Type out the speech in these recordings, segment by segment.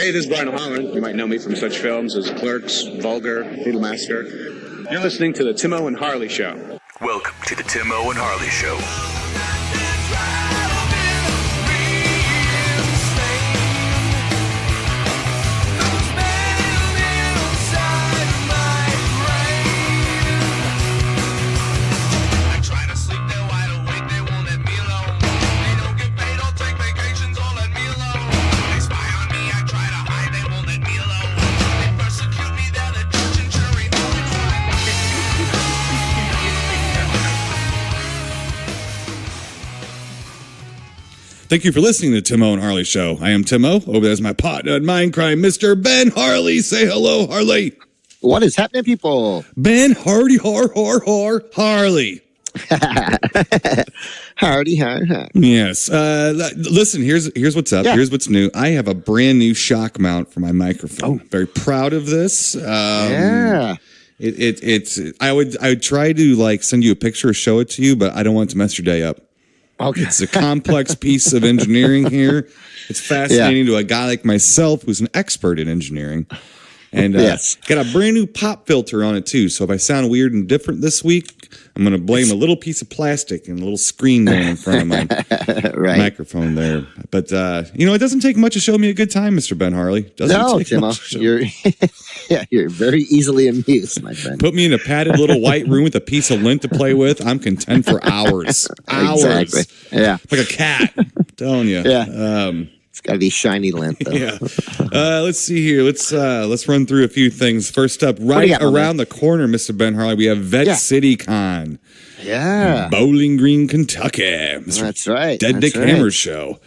Hey, this is Brian Holland. You might know me from such films as Clerks, Vulgar, Little Master. You're listening to the Timo and Harley Show. Welcome to the Timo and Harley Show. Thank you for listening to the Timo and Harley Show. I am Timo. Over there's my partner in mind crime, Mr. Ben Harley. Say hello, Harley. What is happening, people? Ben Hardy, Harley. Hardy. Yes. Listen, here's what's up. Yeah. Here's what's new. I have a brand new shock mount for my microphone. Very proud of this. Yeah. I would try to send you a picture or show it to you, but I don't want it to mess your day up. Okay. It's a complex piece of engineering here. It's fascinating to a guy like myself who's an expert in engineering. And yes. Got a brand new pop filter on it, too. So if I sound weird and different this week, I'm going to blame a little piece of plastic and a little screen going in front of my microphone there. But, it doesn't take much to show me a good time, Mr. Ben Harley. No, Timo, you're very easily amused, my friend. Put me in a padded little white room with a piece of lint to play with. I'm content for hours. Exactly. Yeah. Like a cat. I'm telling you. Yeah. It's got to be shiny lint, though. Yeah. Let's see here. Let's run through a few things. First up, right around the corner, Mr. Ben Harley, we have Vet City Con. Yeah. Bowling Green, Kentucky. That's right. Dead Dick Hammer Show.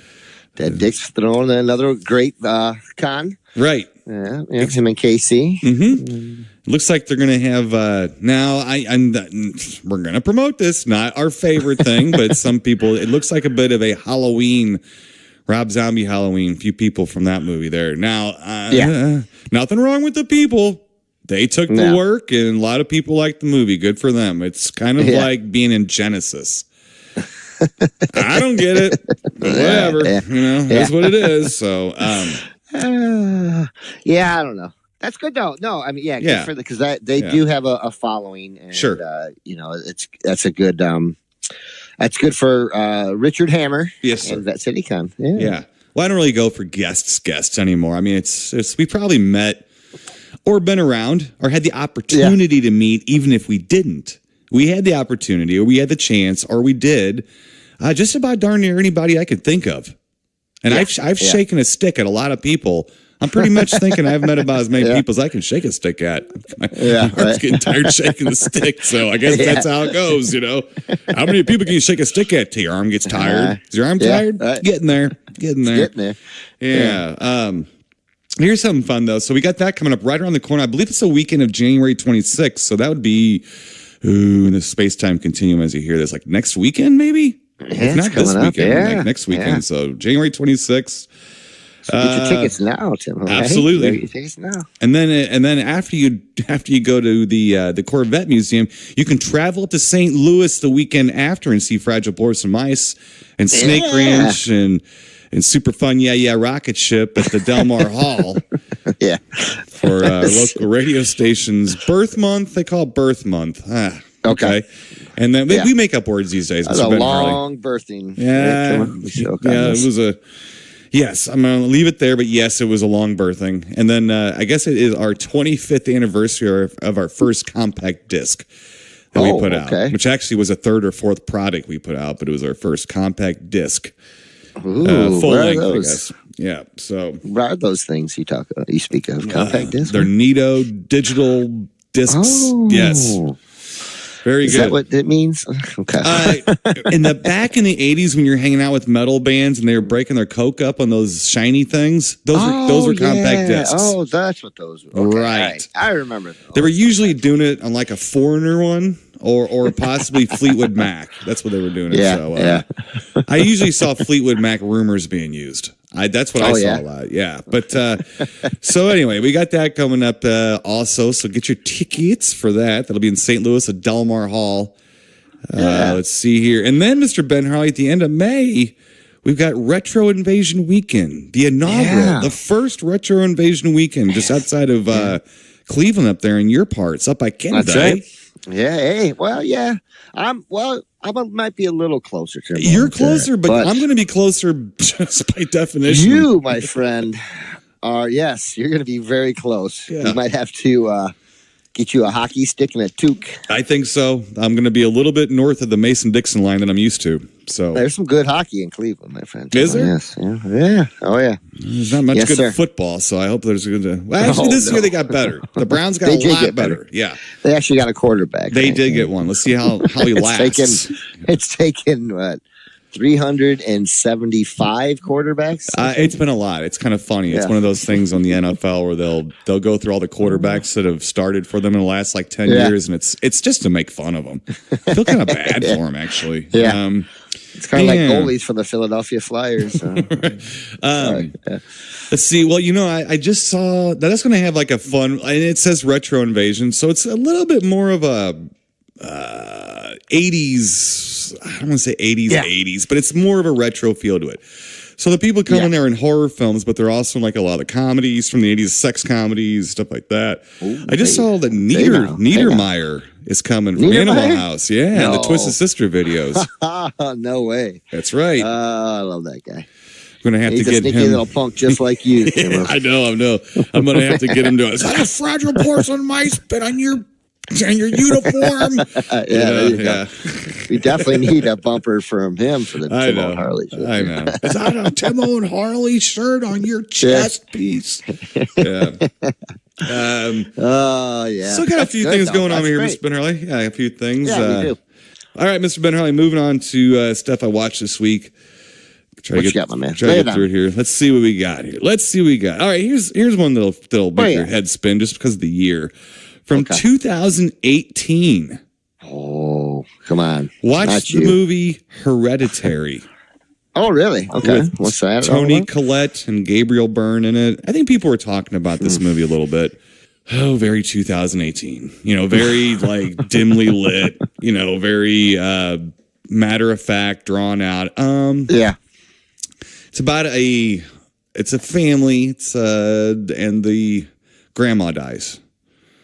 Dead Dick's throwing another great con. Right. Yeah. Him and KC. Mm-hmm. Looks like they're going to have now. We're going to promote this. Not our favorite thing, but some people. It looks like a bit of a Halloween. Rob Zombie Halloween, few people from that movie there. Now, nothing wrong with the people. They took the work, and a lot of people like the movie. Good for them. It's kind of like being in Genesis. I don't get it. Whatever. That's what it is. So, I don't know. That's good though. No, I mean, good for because they do have a following, and sure. That's a good. That's good for Richard Hammer. Yes, sir. And Vet City Con. Yeah. Well, I don't really go for guests anymore. I mean, it's we probably met or been around or had the opportunity to meet, even if we didn't. We had the opportunity, or we had the chance, or we did. Just about darn near anybody I could think of. And I've shaken a stick at a lot of people. I'm pretty much thinking I've met about as many people as I can shake a stick at. My arm's getting tired shaking the stick, so I guess that's how it goes, How many people can you shake a stick at till your arm gets tired? Is your arm tired? Right. Getting there. Yeah. Here's something fun, though. So we got that coming up right around the corner. I believe it's the weekend of January 26th, so that would be in the space-time continuum as you hear this, like next weekend, maybe? If not this weekend, like next weekend. Yeah. So January 26th. So get your tickets now, Tim. Right? Absolutely, get your tickets now. And then after you go to the Corvette Museum, you can travel up to St. Louis the weekend after and see Fragile Porcelain Mice and Snake Ranch and super fun rocket ship at the Del Mar Hall. For local radio station's birth month. They call it birth month. Okay. And then we make up words these days. That's a long birthing. It was a. Yes, I'm going to leave it there, but yes, it was a long birthing. And then I guess it is our 25th anniversary of our first compact disc that we put out, which actually was a third or fourth product we put out, but it was our first compact disc. Ooh, full length, I guess. Yeah, so. What are those things you speak of? Compact disc? They're Nito digital discs. Oh. Yes. Very good. Is that what it means? Okay. Back in the 80s when you're hanging out with metal bands and they were breaking their coke up on those shiny things, those were compact discs. Oh, that's what those were. Okay. Right. I remember those. They were usually doing it on like a Foreigner one or possibly Fleetwood Mac. That's what they were doing. I usually saw Fleetwood Mac rumors being used. That's what I saw a lot. Yeah. But so anyway, we got that coming up also. So get your tickets for that. That'll be in St. Louis at Del Mar Hall. Let's see here. And then, Mr. Ben Harley, at the end of May, we've got Retro Invasion Weekend, the inaugural, the first Retro Invasion Weekend, just outside of Cleveland, up there in your parts, up by Canada. That's right. Yeah. Hey. Well. Yeah. I might be a little closer to him. You're closer, but I'm going to be closer just by definition. You, my friend, are you're going to be very close. Yeah. We might have to get you a hockey stick and a toque. I think so. I'm going to be a little bit north of the Mason-Dixon line that I'm used to. So there's some good hockey in Cleveland, my friend. Is there? Yes. Yeah. Oh, yeah. There's not much good football, so I hope there's good. Well, actually, this year they got better. The Browns got a lot better. Yeah, they actually got a quarterback. They did get one. Let's see how he lasts. It's taken what? 375 quarterbacks. It's been a lot. It's kind of funny. It's one of those things on the NFL where they'll go through all the quarterbacks that have started for them in the last 10 years, and it's just to make fun of them. I feel kind of bad for them, actually. Yeah. It's kind of like goalies for the Philadelphia Flyers. Let's see. Well, I just saw that's going to have a fun, and it says Retro Invasion, so it's a little bit more of a 80s. I don't want to say 80s, but it's more of a retro feel to it. So the people come in there in horror films, but they're also in a lot of comedies from the 80s, sex comedies, stuff like that. Ooh, I just saw that Niedermeyer is coming from Animal House. Yeah, and the Twisted Sister videos. No way. That's right. I love that guy. I'm going to have to get him. He's a sneaky little punk just like you. I know. I'm going to have to get him to. Is that a fragile porcelain mice bit on your uniform? Yeah. We definitely need a bumper from him for the Timo and Harley shirt. I know. Is that a Timo and Harley shirt on your chest piece? Yeah. So got a few things going on here, Mr. Ben Harley. Yeah, a few things. Yeah, we do. All right, Mr. Ben Harley, moving on to stuff I watched this week. What you got, my man? Try to get through it here. Let's see what we got here. All right, here's one that'll make your head spin just because of the year. From 2018. Oh, come on. Watch the movie Hereditary. Oh, really? Okay. What's that? Toni Collette and Gabriel Byrne in it. I think people were talking about this movie a little bit. Oh, very 2018. Very dimly lit, very matter of fact, drawn out. Yeah. It's about it's a family, and the grandma dies.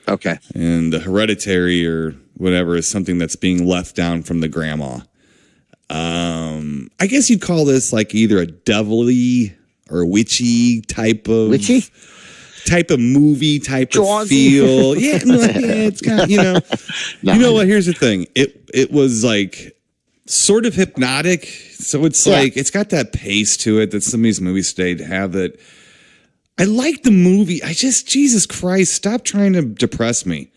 Okay. And the hereditary or whatever is something that's being left down from the grandma. I guess you'd call this either a devilly or witchy type of movie, type of feel. Yeah, it's kind of, You know what? Here's the thing. It was sort of hypnotic. So it's it's got that pace to it that some of these movies today have that. I like the movie. Jesus Christ, stop trying to depress me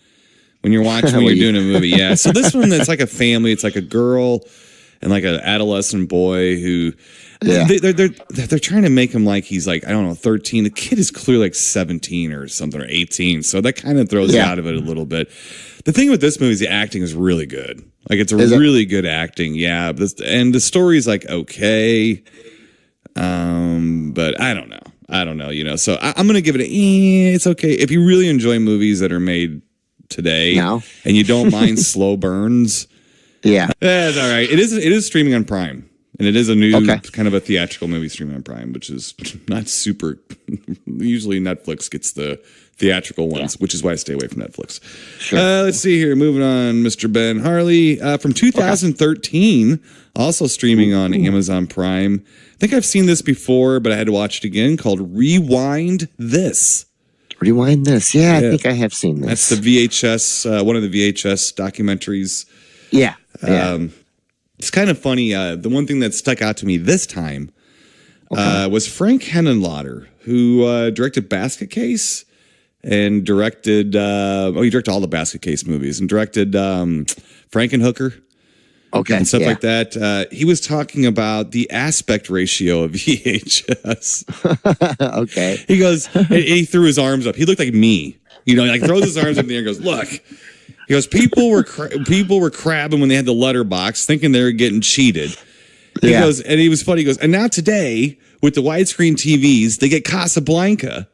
when you're watching, when you're doing a movie. Yeah. So this one, it's like a family. It's like a girl and an adolescent boy who they're trying to make him he's 13. The kid is clearly 17 or something, or 18. So that kind of throws you out of it a little bit. The thing with this movie is the acting is really good. It's really good acting. Yeah. And the story is okay. But I don't know. So I'm going to give it it's okay. If you really enjoy movies that are made today and you don't mind slow burns. Yeah. That's all right. It is streaming on Prime, and it is a new kind of a theatrical movie streaming on Prime, which is not super. Usually Netflix gets the theatrical ones, which is why I stay away from Netflix. Sure. Let's see here. Moving on, Mr. Ben Harley from 2013, also streaming on Amazon Prime. I think I've seen this before, but I had to watch it again, called Rewind This. Rewind This. Yeah, I think I have seen this. That's the VHS, one of the VHS documentaries. Yeah. It's kind of funny. The one thing that stuck out to me this time was Frank Henenlotter, who directed Basket Case and directed, he directed all the Basket Case movies and directed Frankenhooker. And stuff like that. He was talking about the aspect ratio of VHS. He goes, he threw his arms up. He looked like me. Throws his arms up in the air and goes, look. He goes, people were crabbing when they had the letterbox, thinking they were getting cheated. He goes, and he was funny. He goes, and now today, with the widescreen TVs, they get Casablanca.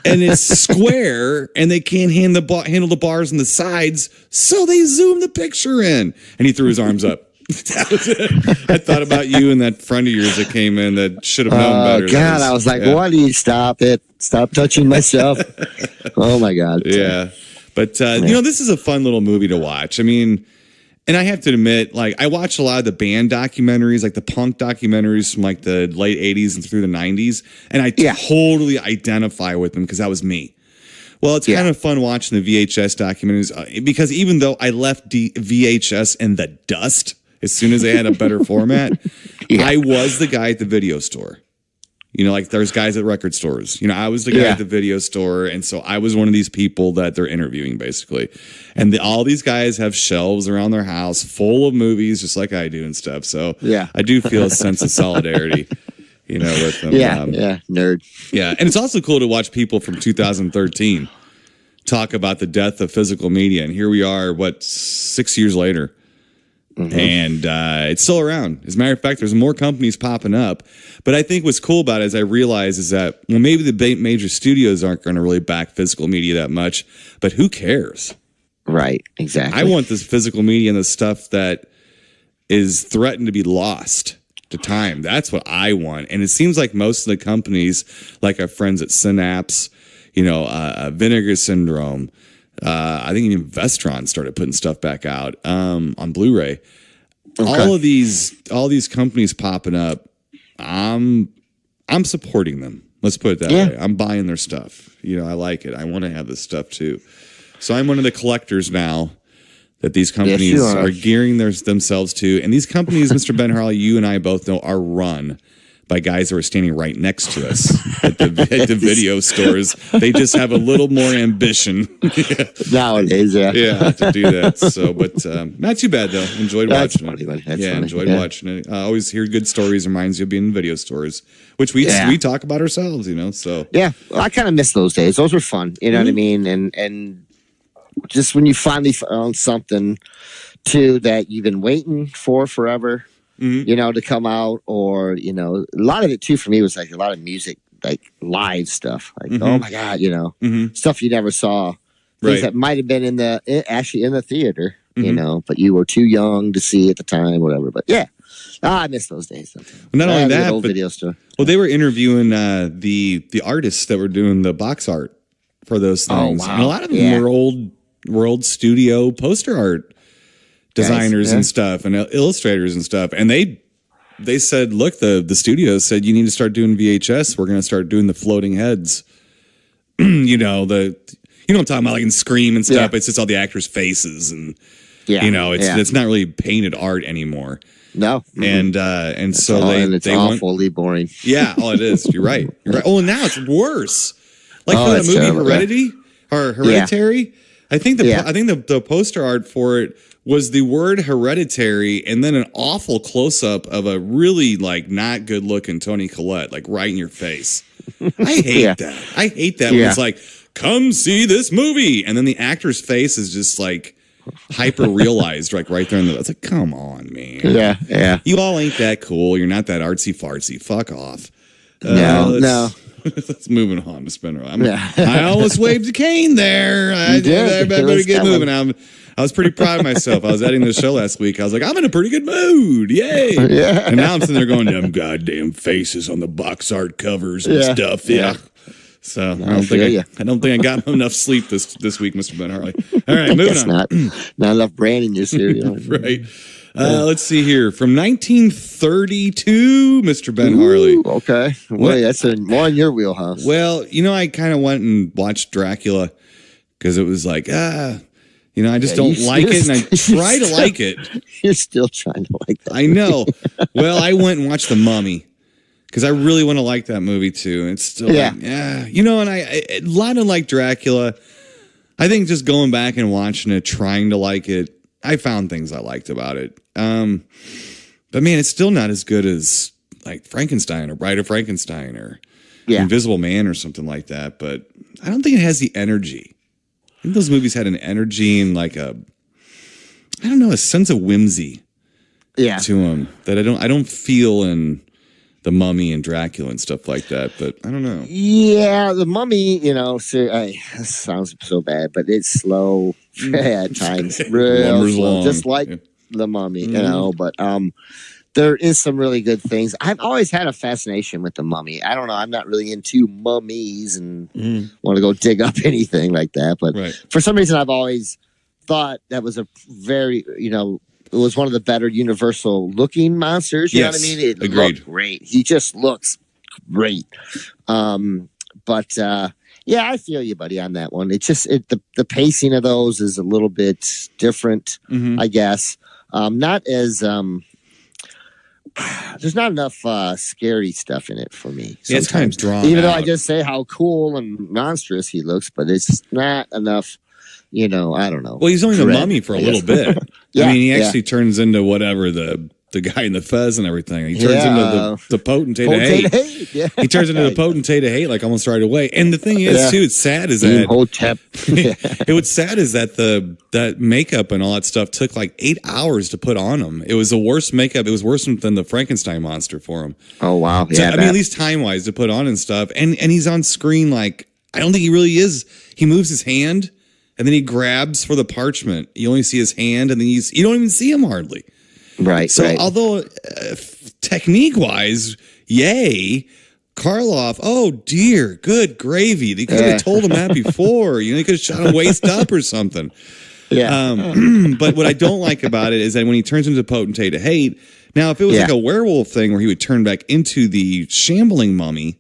And it's square, and they can't handle the bars on the sides, so they zoom the picture in. And he threw his arms up. That was it. I thought about you and that friend of yours that came in that should have known better. Oh, God. I was like, why do you stop it? Stop touching myself. Oh, my God. Yeah. But, this is a fun little movie to watch. I mean, and I have to admit, like, I watch a lot of the band documentaries, like the punk documentaries from like the late 80s and through the 90s. And I totally identify with them because that was me. Well, it's kind of fun watching the VHS documentaries because even though I left VHS in the dust as soon as they had a better format, I was the guy at the video store. Like there's guys at record stores. I was the guy at the video store. And so I was one of these people that they're interviewing, basically. And all these guys have shelves around their house full of movies, just like I do and stuff. So I do feel a sense of solidarity, with them. Nerd. Yeah. And it's also cool to watch people from 2013 talk about the death of physical media. And here we are, 6 years later. Mm-hmm. And it's still around. As a matter of fact, there's more companies popping up. But I think what's cool about it, as I realize, is that maybe the major studios aren't going to really back physical media that much, but who cares? Right, exactly. I want this physical media and the stuff that is threatened to be lost to time. That's what I want. And it seems like most of the companies, like our friends at Synapse, Vinegar Syndrome, I think even Vestron started putting stuff back out on Blu-ray. Okay. All these companies popping up, I'm supporting them. Let's put it that way. I'm buying their stuff. I like it. I want to have this stuff too. So I'm one of the collectors now that these companies are gearing themselves to. And these companies, Mr. Ben Harley, you and I both know, are run by guys who are standing right next to us at the video stores. They just have a little more ambition nowadays. To do that. So, but not too bad though. Enjoyed watching it. That's funny. Enjoyed watching it. I always hear good stories. Reminds you of being in video stores, which we talk about ourselves. So well, I kind of miss those days. Those were fun. You know what I mean? And just when you finally found something too that you've been waiting for forever. Mm-hmm. To come out, or a lot of it too for me was like a lot of music, like live stuff, like oh my God, stuff you never saw, things that might have been in the theater, but you were too young to see at the time, whatever. But I miss those days. Well, not only that, but video store. Well, they were interviewing the artists that were doing the box art for those things. Oh, wow. And a lot of them were old studio poster art designers and stuff and illustrators and stuff. And they said, look, the studio said, you need to start doing VHS. We're going to start doing the floating heads. I'm talking about, like in Scream and stuff. It's just all the actors' faces and, it's not really painted art anymore. No. And it's so it's awfully boring. Yeah. Oh, it is. You're right. Oh, and now it's worse. Like for that movie Hereditary. I think the poster art for it was the word hereditary and then an awful close-up of a really like not good looking Toni Collette, like right in your face. I hate that. I hate that when it's like, come see this movie. And then the actor's face is just like hyper realized, like right there in the, it's like, come on, man. Yeah. You all ain't that cool. You're not that artsy fartsy. Fuck off. No. Let's moving on to Spinner. I almost waved a cane there. I better get moving. I was pretty proud of myself. I was editing the show last week. I was like, I'm in a pretty good mood. Yay. And now I'm sitting there going, them goddamn faces on the box art covers and stuff. Yeah. So I don't think I got enough sleep this week, Mr. Ben Harley. All right, moving on. Not enough brain in your cereal. Right. Let's see here. From 1932, Mr. Ben Harley. Okay. Well, that's more in your wheelhouse. Well, I kind of went and watched Dracula because it was like, I just don't like it, and I try to like it. You're still trying to like that. I know. Well, I went and watched The Mummy because I really want to like that movie too. It's still and a lot of like Dracula. I think just going back and watching it, trying to like it, I found things I liked about it. But man, it's still not as good as like Frankenstein or Bride of Frankenstein or Invisible Man or something like that. But I don't think it has the energy. I think those movies had an energy and like a sense of whimsy to them that I don't feel in The Mummy and Dracula and stuff like that. But I don't know. Yeah, The Mummy, this sounds so bad, but it's slow at times. Real slow. Long. Just like the Mummy, you know, but there is some really good things. I've always had a fascination with the Mummy. I don't know. I'm not really into mummies and want to go dig up anything like that. But for some reason, I've always thought that was a very, you know, it was one of the better universal looking monsters. You know what I mean? It looked great. He just looks great. But yeah, I feel you, buddy, on that one. It's just the pacing of those is a little bit different, I guess. Not as there's not enough scary stuff in it for me. Yeah, it's kind of drawn even though I out. just say how cool and monstrous he looks, but it's not enough. You know, I don't know. Well, he's only the Mummy for a little bit. Yeah, I mean, he actually turns into whatever the guy in the fez and everything. He turns into the potentate of hate. Yeah. He turns into the potentate of hate like almost right away. And the thing is, too, it's sad is that what's sad is that that makeup and all that stuff took like 8 hours to put on him. It was the worst makeup. It was worse than the Frankenstein monster for him. Oh wow! Yeah, I mean, at least time wise to put on and stuff. And he's on screen like I don't think he really is. He moves his hand and then he grabs for the parchment. You only see his hand, and then you don't even see him hardly. Right. So although technique wise, yay, Karloff, oh dear, good gravy. They could have told him that before. You know, they could have shot him waist up or something. Yeah. But what I don't like about it is that when he turns into potentate of hate, now if it was like a werewolf thing where he would turn back into the shambling mummy,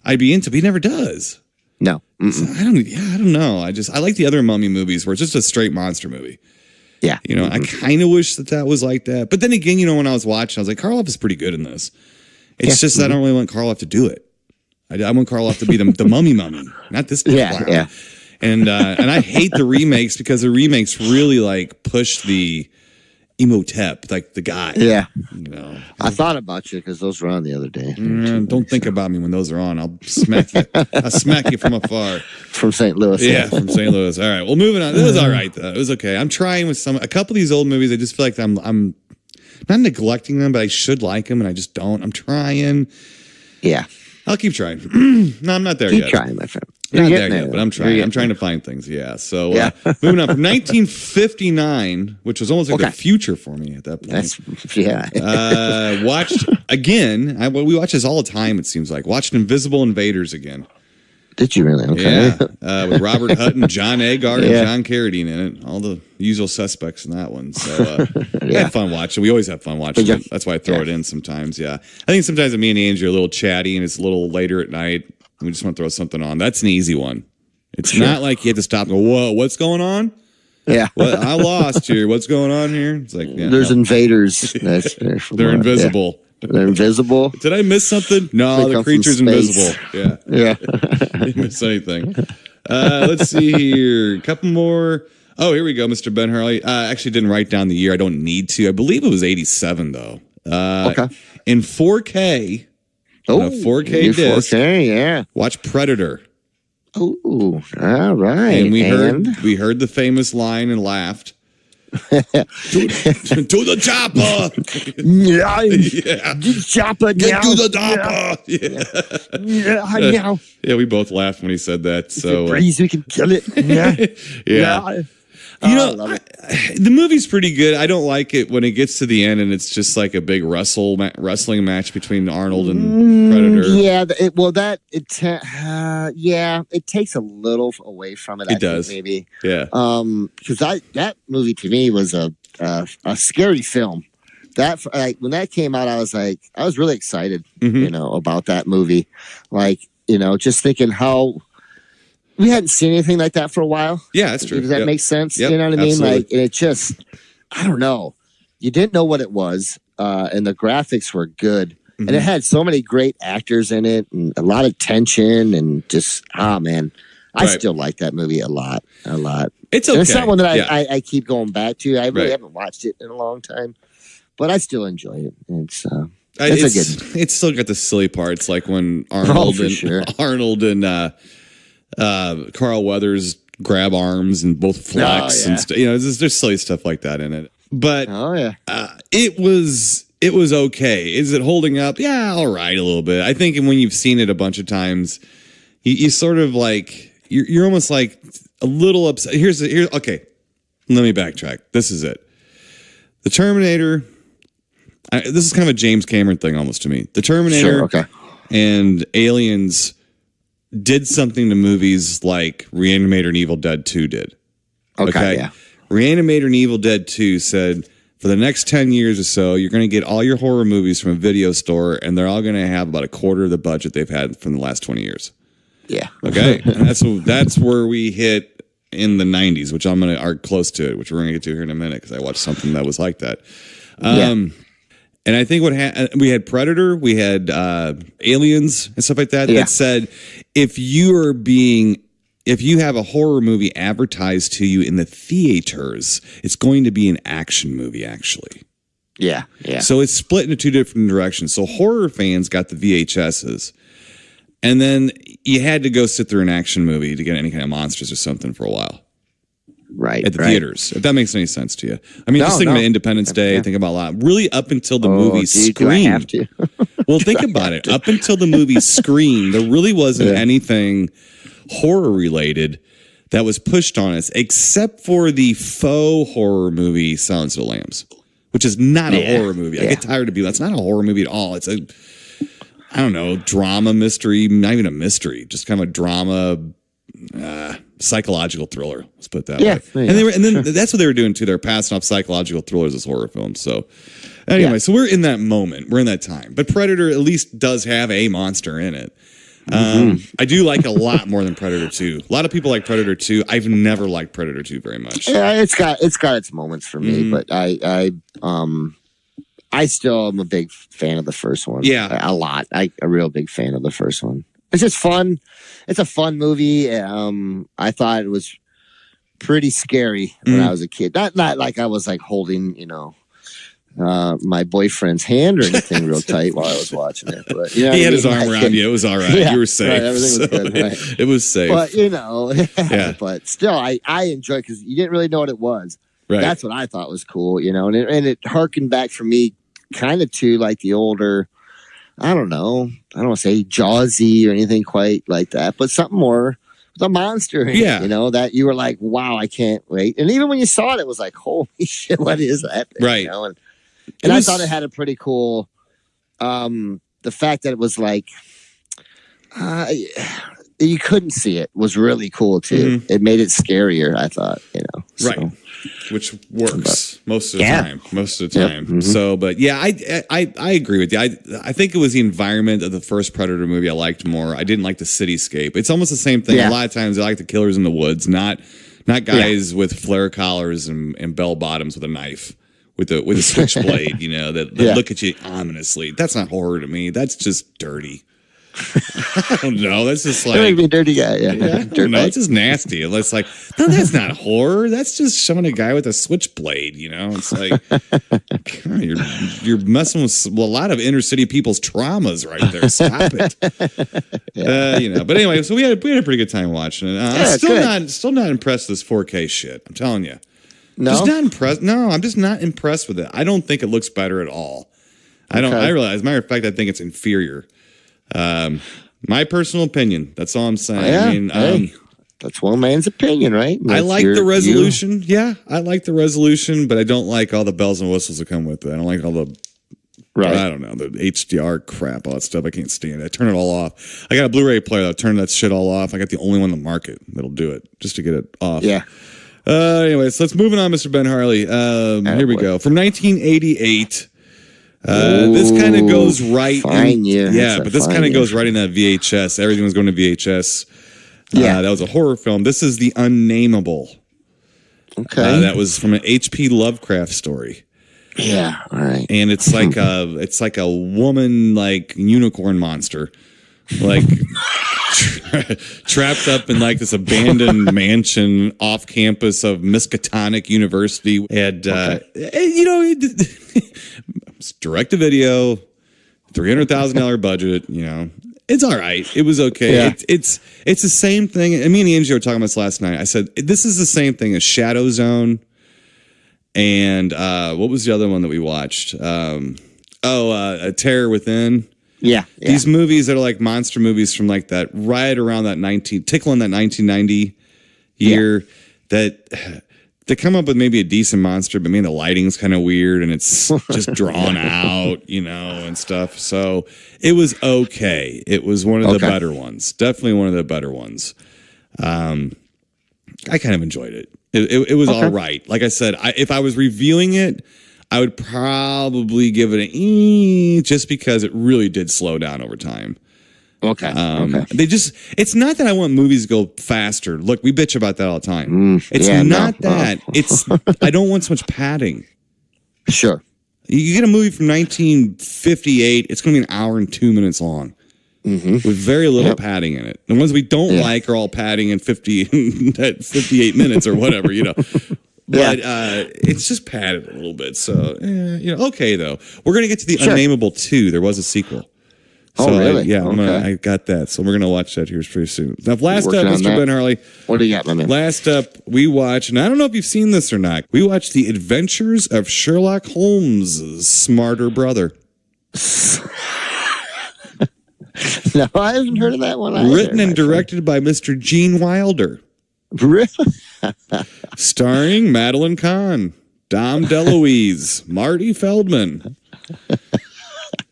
I'd be into, but he never does. No. So I don't know. I like the other mummy movies where it's just a straight monster movie. Yeah. You know, I kind of wish that was like that. But then again, you know, when I was watching, I was like, Karloff is pretty good in this. It's just that I don't really want Karloff to do it. I want Karloff to be the mummy, not this clown. Yeah. And I hate the remakes because the remakes really like push the Imhotep, like the guy. Yeah. You know. I thought about you because those were on the other day. Don't think about me when those are on. I'll smack you. I'll smack you from afar. From St. Louis. Yeah, from St. Louis. All right. Well, moving on. It was all right though. It was okay. I'm trying with a couple of these old movies. I just feel like I'm not neglecting them, but I should like them, and I just don't. I'm trying. Yeah. I'll keep trying. No, I'm not there yet. Keep trying, my friend. Not there yet, but I'm trying. I'm trying to find things. Yeah. So moving on from 1959, which was almost like the future for me at that point. Watched again. We watch this all the time. It seems like watched Invisible Invaders again. Did you really? Okay. Yeah. With Robert Hutton, John Agar, and John Carradine in it. All the usual suspects in that one. So I had fun watching. We always have fun watching it. That's why I throw it in sometimes. Yeah. I think sometimes me and Angie are a little chatty and it's a little later at night. We just want to throw something on. That's an easy one. It's not like you have to stop and go, whoa, what's going on? Yeah. What? I lost here. What's going on here? It's like, there's invaders. They're invisible. They're invisible. Did I miss something? No, the creature's invisible. Yeah. Didn't miss anything. Let's see here. A couple more. Oh, here we go, Mr. Ben Hurley. Actually didn't write down the year. I don't need to. I believe it was 87, though. In 4K. Oh, 4K disc. 4K, yeah. Watch Predator. Oh, all right. And we heard the famous line and laughed. to the chopper. Chopper. Get to the chopper. Yeah, we both laughed when he said that. So breeze, we can kill it. Yeah. You know, the movie's pretty good. I don't like it when it gets to the end and it's just like a big wrestling match between Arnold and Predator. Yeah, it takes a little away from it. It does, maybe. Yeah. Because that movie to me was a scary film. That when that came out, I was really excited, you know, about that movie. Like, you know, just thinking how. We hadn't seen anything like that for a while. Yeah, that's true. Does that make sense? Yep, you know what I mean? absolutely. Like, and it just, I don't know. You didn't know what it was, and the graphics were good, and it had so many great actors in it, and a lot of tension, and just, man, I still like that movie a lot. It's okay. And it's not one that I keep going back to. I really haven't watched it in a long time, but I still enjoy it. It's still got the silly parts, like when Arnold and Carl Weathers grab arms and both flex and you know, there's silly stuff like that in it. But it was okay. Is it holding up? Yeah, all right, a little bit. I think when you've seen it a bunch of times, you sort of like you're almost like a little upset. Okay. Let me backtrack. This is it. The Terminator. This is kind of a James Cameron thing almost to me. The Terminator and Aliens did something to movies like Reanimator and Evil Dead 2 did. Okay, yeah. Reanimator and Evil Dead 2 said, for the next 10 years or so, you're going to get all your horror movies from a video store, and they're all going to have about a quarter of the budget they've had from the last 20 years. Yeah. Okay? And that's where we hit in the 90s, which I'm going to arc close to it, which we're going to get to here in a minute, because I watched something that was like that. And I think we had Predator, we had Aliens and stuff like that, that said, if you have a horror movie advertised to you in the theaters, it's going to be an action movie, actually. Yeah, yeah. So it's split into two different directions. So horror fans got the VHSs, and then you had to go sit through an action movie to get any kind of monsters or something for a while. Right. At the theaters, if that makes any sense to you. I mean, just think about Independence Day, think about a lot. Really, up until the movie Scream. Do I have to? Well, think about it. Up until the movie Scream, there really wasn't anything horror related that was pushed on us, except for the faux horror movie Silence of the Lambs, which is not a horror movie. I get tired of being that's not a horror movie at all. It's a, I don't know, drama mystery, not even a mystery, just kind of a drama, psychological thriller. Let's put it that way. And then that's what they were doing too. They're passing off psychological thrillers as horror films. So anyway, so we're in that moment. We're in that time. But Predator at least does have a monster in it. I do like it a lot more than Predator 2. A lot of people like Predator 2. I've never liked Predator 2 very much. Yeah, it's got its moments for me, but I still am a big fan of the first one. Yeah, a lot. A real big fan of the first one. It's just fun. It's a fun movie. I thought it was pretty scary when I was a kid. Not like I was like holding, my boyfriend's hand or anything real tight while I was watching it. But he had his arm around you. It was all right. You were safe. Right, everything was good. Right. It was safe. But but still, I enjoy it because you didn't really know what it was. Right. That's what I thought was cool, and it harkened back for me kind of to like the older. I don't want to say Jaws-y or anything quite like that, but something more the monster. That you were like, wow, I can't wait. And even when you saw it, it was like, holy shit, what is that thing? Right. And I thought it had a pretty cool, the fact that it was like, you couldn't see it was really cool too. It made it scarier, I thought, Right. Which works most of the time. So, but yeah, I agree with you. I think it was the environment of the first Predator movie I liked more. I didn't like the cityscape. It's almost the same thing. A lot of times I like the killers in the woods, not guys with flare collars and bell bottoms with a knife. With a switchblade, that look at you ominously. That's not horror to me. That's just dirty. I don't know. That's just like a dirty guy. No, it's just nasty. It's like, no, that's not horror. That's just showing a guy with a switchblade. It's like, God, you're messing with a lot of inner city people's traumas right there. Stop it. But anyway, so we had a pretty good time watching it. I'm still not impressed with this 4K shit. I'm telling you. No, just not impressed. No, I'm just not impressed with it. I don't think it looks better at all. I realize, as a matter of fact, I think it's inferior. My personal opinion. That's all I'm saying. That's one man's opinion, right? I like the resolution. Yeah, I like the resolution, but I don't like all the bells and whistles that come with it. I don't like all the I don't know, the HDR crap, all that stuff. I can't stand it. I turn it all off. I got a Blu-ray player that'll turn that shit all off. I got the only one in the market that'll do it just to get it off. Yeah. Anyways, let's move on, Mr. Ben Harley. Here we go. From 1988. This kind of goes right but this kind of goes right in that VHS. Everything was going to VHS. That was a horror film. This is The Unnameable. Okay. That was from an H.P. Lovecraft story. Yeah, all right. And it's like a woman like unicorn monster. Like trapped up in like this abandoned mansion off campus of Miskatonic University. And it's direct to video, $300,000 budget. It's all right. It was okay. Yeah. It's the same thing. And me and Angie were talking about this last night. I said this is the same thing as Shadow Zone. And what was the other one that we watched? A Terror Within. Yeah. These movies that are like monster movies from like that right around that tickling that 1990 year that they come up with maybe a decent monster, but maybe the lighting's kind of weird and it's just drawn out, and stuff. So it was okay. It was one of the better ones. Definitely one of the better ones. I kind of enjoyed it. It was all right. Like I said, if I was reviewing it, I would probably give it an E just because it really did slow down over time. Okay. It's not that I want movies to go faster. Look, we bitch about that all the time. It's not that. It's, I don't want so much padding. Sure. You get a movie from 1958, it's going to be an hour and 2 minutes long with very little padding in it. The ones we don't like are all padding in 58 minutes or whatever, But it's just padded a little bit. So, okay, though. We're going to get to the Unnameable 2. There was a sequel. So really? I got that. So we're gonna watch that here pretty soon. Now, last up, Mr. Ben Harley. What do you got, my man? Last up, we watch, and I don't know if you've seen this or not. We watched The Adventures of Sherlock Holmes' Smarter Brother. No, I haven't heard of that one either. Written and directed by Mr. Gene Wilder. Really? Starring Madeline Kahn, Dom DeLuise, Marty Feldman.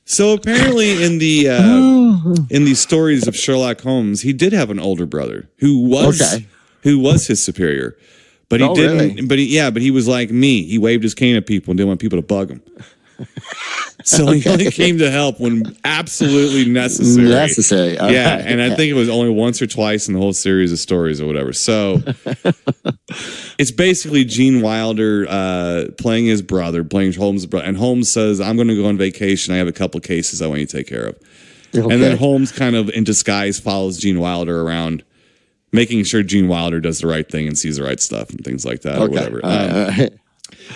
So apparently, in the stories of Sherlock Holmes, he did have an older brother who was his superior, but he didn't. Really? But he was like me. He waved his cane at people and didn't want people to bug him. So he only came to help when absolutely necessary. And I think it was only once or twice in the whole series of stories or whatever. So it's basically Gene Wilder playing his brother, playing Holmes' brother. And Holmes says, I'm going to go on vacation. I have a couple cases I want you to take care of. Okay. And then Holmes kind of in disguise follows Gene Wilder around, making sure Gene Wilder does the right thing and sees the right stuff and things like that or whatever.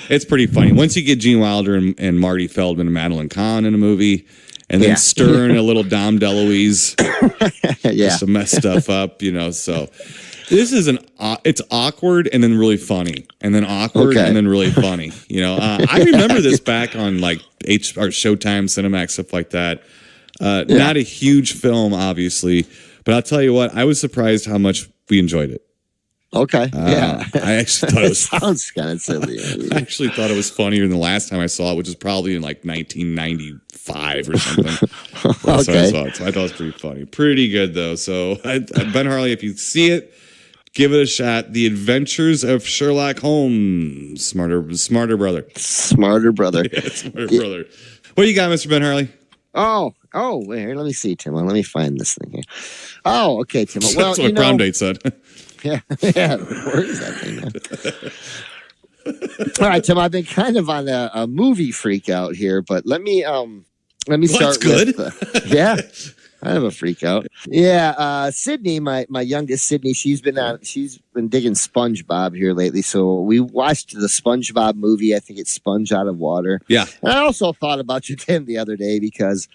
It's pretty funny. Once you get Gene Wilder and Marty Feldman and Madeline Kahn in a movie, and then stir in a little Dom DeLuise, just to mess stuff up, So this is it's awkward and then really funny, and then awkward and then really funny. I remember this back on like Showtime, Cinemax, stuff like that. Not a huge film, obviously, but I'll tell you what, I was surprised how much we enjoyed it. Okay. I actually thought it was sounds kind of silly. I actually thought it was funnier than the last time I saw it, which is probably in like 1995 or something. So I saw it. So I thought it was pretty funny. Pretty good though. So Ben Harley, if you see it, give it a shot. The Adventures of Sherlock Holmes, Smarter Brother. Smarter Brother. Smarter Brother. What do you got, Mr. Ben Harley? Oh, wait, here, let me see, Tim. Let me find this thing here. Oh, okay, Tim. Well, that's what prom date said. Yeah. Where is that thing now? All right, Tim. I've been kind of on a movie freak out here, but let me start. That's good. I have a freak out. Yeah, Sydney, my youngest Sydney, she's been digging SpongeBob here lately. So we watched the SpongeBob movie. I think it's Sponge Out of Water. Yeah. And I also thought about you, Tim, the other day because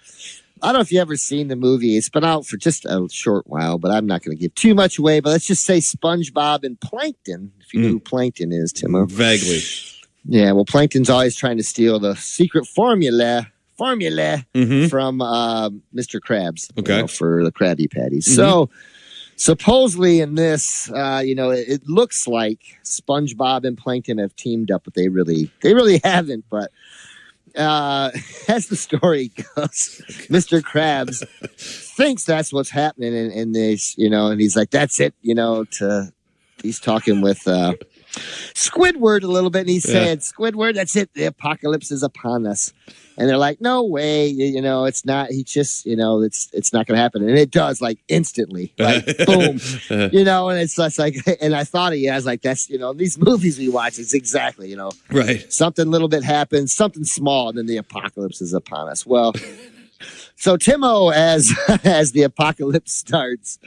I don't know if you've ever seen the movie. It's been out for just a short while, but I'm not going to give too much away. But let's just say SpongeBob and Plankton, if you know who Plankton is, Timo. Vaguely. Yeah, well, Plankton's always trying to steal the secret formula from Mr. Krabs for the Krabby Patties. So supposedly in this, it looks like SpongeBob and Plankton have teamed up, but they really haven't. But as the story goes, Mr. Krabs thinks that's what's happening in this, and he's like, that's it, he's talking with Squidward a little bit, and he said, Squidward, that's it, the apocalypse is upon us. And they're like, no way, it's not, he just, it's not going to happen. And it does, like, instantly, like, boom, and it's just like, and I thought I was like, that's, these movies we watch, it's exactly, right. Something little bit happens, something small, and then the apocalypse is upon us. Well, so Timo, as the apocalypse starts,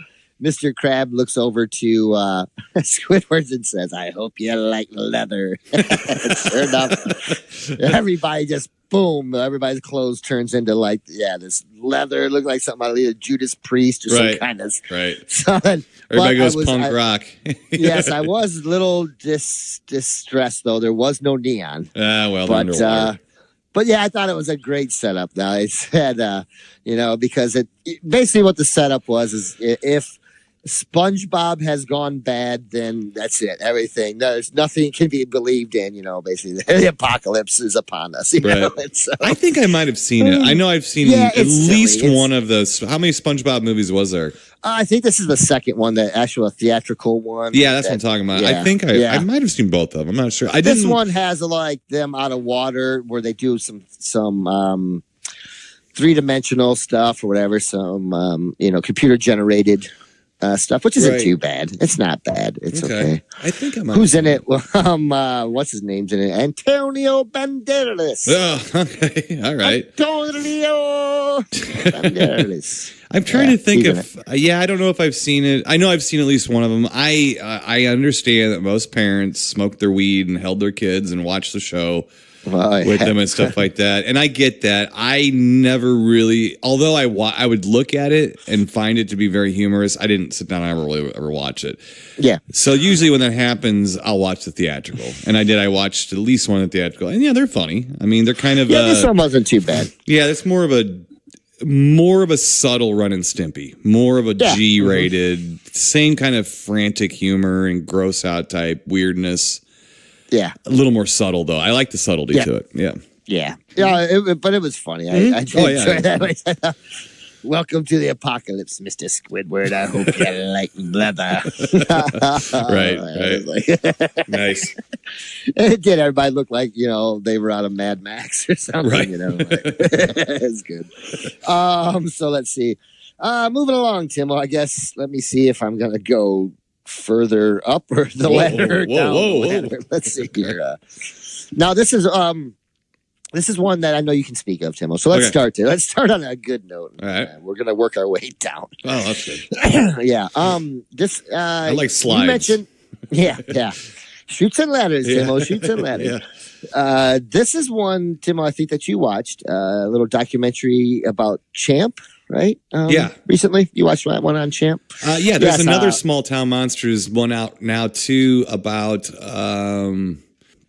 Mr. Krab looks over to Squidward and says, I hope you like leather. Sure enough, everybody just, boom, everybody's clothes turns into like, this leather. It looked like something out of a Judas Priest or some kind of. Right. Something. Everybody goes punk rock. Yes, I was a little distressed, though. There was no neon. But yeah, I thought it was a great setup. Now I said, because it basically what the setup was is if SpongeBob has gone bad, then that's it. Everything, there's nothing can be believed in. Basically, the apocalypse is upon us. So, I think I might have seen it. I know I've seen at least one of those. How many SpongeBob movies was there? I think this is the second one, the actual theatrical one. Yeah, that's what I'm talking about. Yeah, I think I might have seen both of them. I'm not sure. This one has like them out of water where they do some 3-dimensional stuff or whatever. Some computer generated stuff, which isn't too bad. It's not bad. It's okay. I think I'm. Who's in it? What's his name's in it? Antonio Banderas. Oh, okay. All right. Antonio Banderas. I'm trying to think if. I don't know if I've seen it. I know I've seen at least one of them. I understand that most parents smoked their weed and held their kids and watched the show with them and stuff like that. And I get that. I never really, although I would look at it and find it to be very humorous, I didn't sit down and ever watch it. Yeah. So usually when that happens, I'll watch the theatrical. And I watched at least one of the theatrical. And yeah, they're funny. I mean, they're kind of. Yeah, this one wasn't too bad. Yeah, it's more of a subtle Ren and Stimpy, more of a G-rated, same kind of frantic humor and gross out type weirdness. Yeah. A little more subtle, though. I like the subtlety to it. Yeah. Yeah. Yeah, but it was funny. I did enjoy that. Welcome to the apocalypse, Mr. Squidward. I hope you like leather. Right. Nice. It did. Everybody look like, they were out of Mad Max or something, right. It's good. So let's see. Moving along, Tim. I guess let me see if I'm going to go further up or the ladder down the ladder. Let's see here. Now this is one that I know you can speak of, Timo. So let's start there. Let's start on a good note. All right. We're gonna work our way down. Oh, that's good. Yeah. This I like slides. You mentioned, yeah. Shoots and ladders, Timo. Shoots and ladders. This is one, Timo, I think that you watched a little documentary about Champ. Right? Recently, you watched that one on Champ? There's another Small Town Monsters one out now, too, about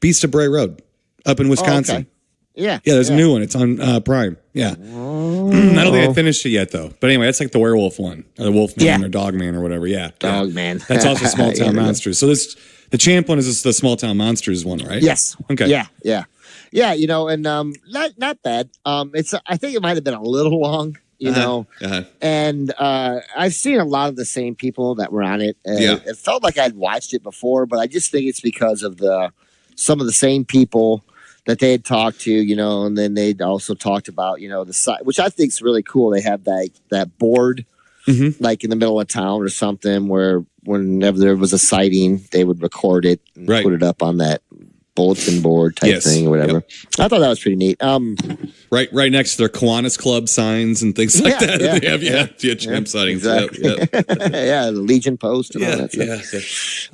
Beast of Bray Road up in Wisconsin. Oh, okay. Yeah. Yeah, there's a new one. It's on Prime. Yeah. I don't think I finished it yet, though. But anyway, that's like the werewolf one, or the wolf man, or dog man, or whatever. Yeah. Dog man. That's also Small Town Monsters. So the Champ one is the Small Town Monsters one, right? Yes. Okay. Yeah. And not bad. I think it might have been a little long. And I've seen a lot of the same people that were on it. It felt like I'd watched it before, but I just think it's because of some of the same people that they had talked to, and then they'd also talked about, the site, which I think is really cool. They have that board, like in the middle of town or something, where whenever there was a sighting, they would record it and put it up on that bulletin board type thing or whatever. Yep. I thought that was pretty neat. Right next to their Kiwanis Club signs and things like that. They have Champ sightings. Exactly. Yep. The Legion Post and all that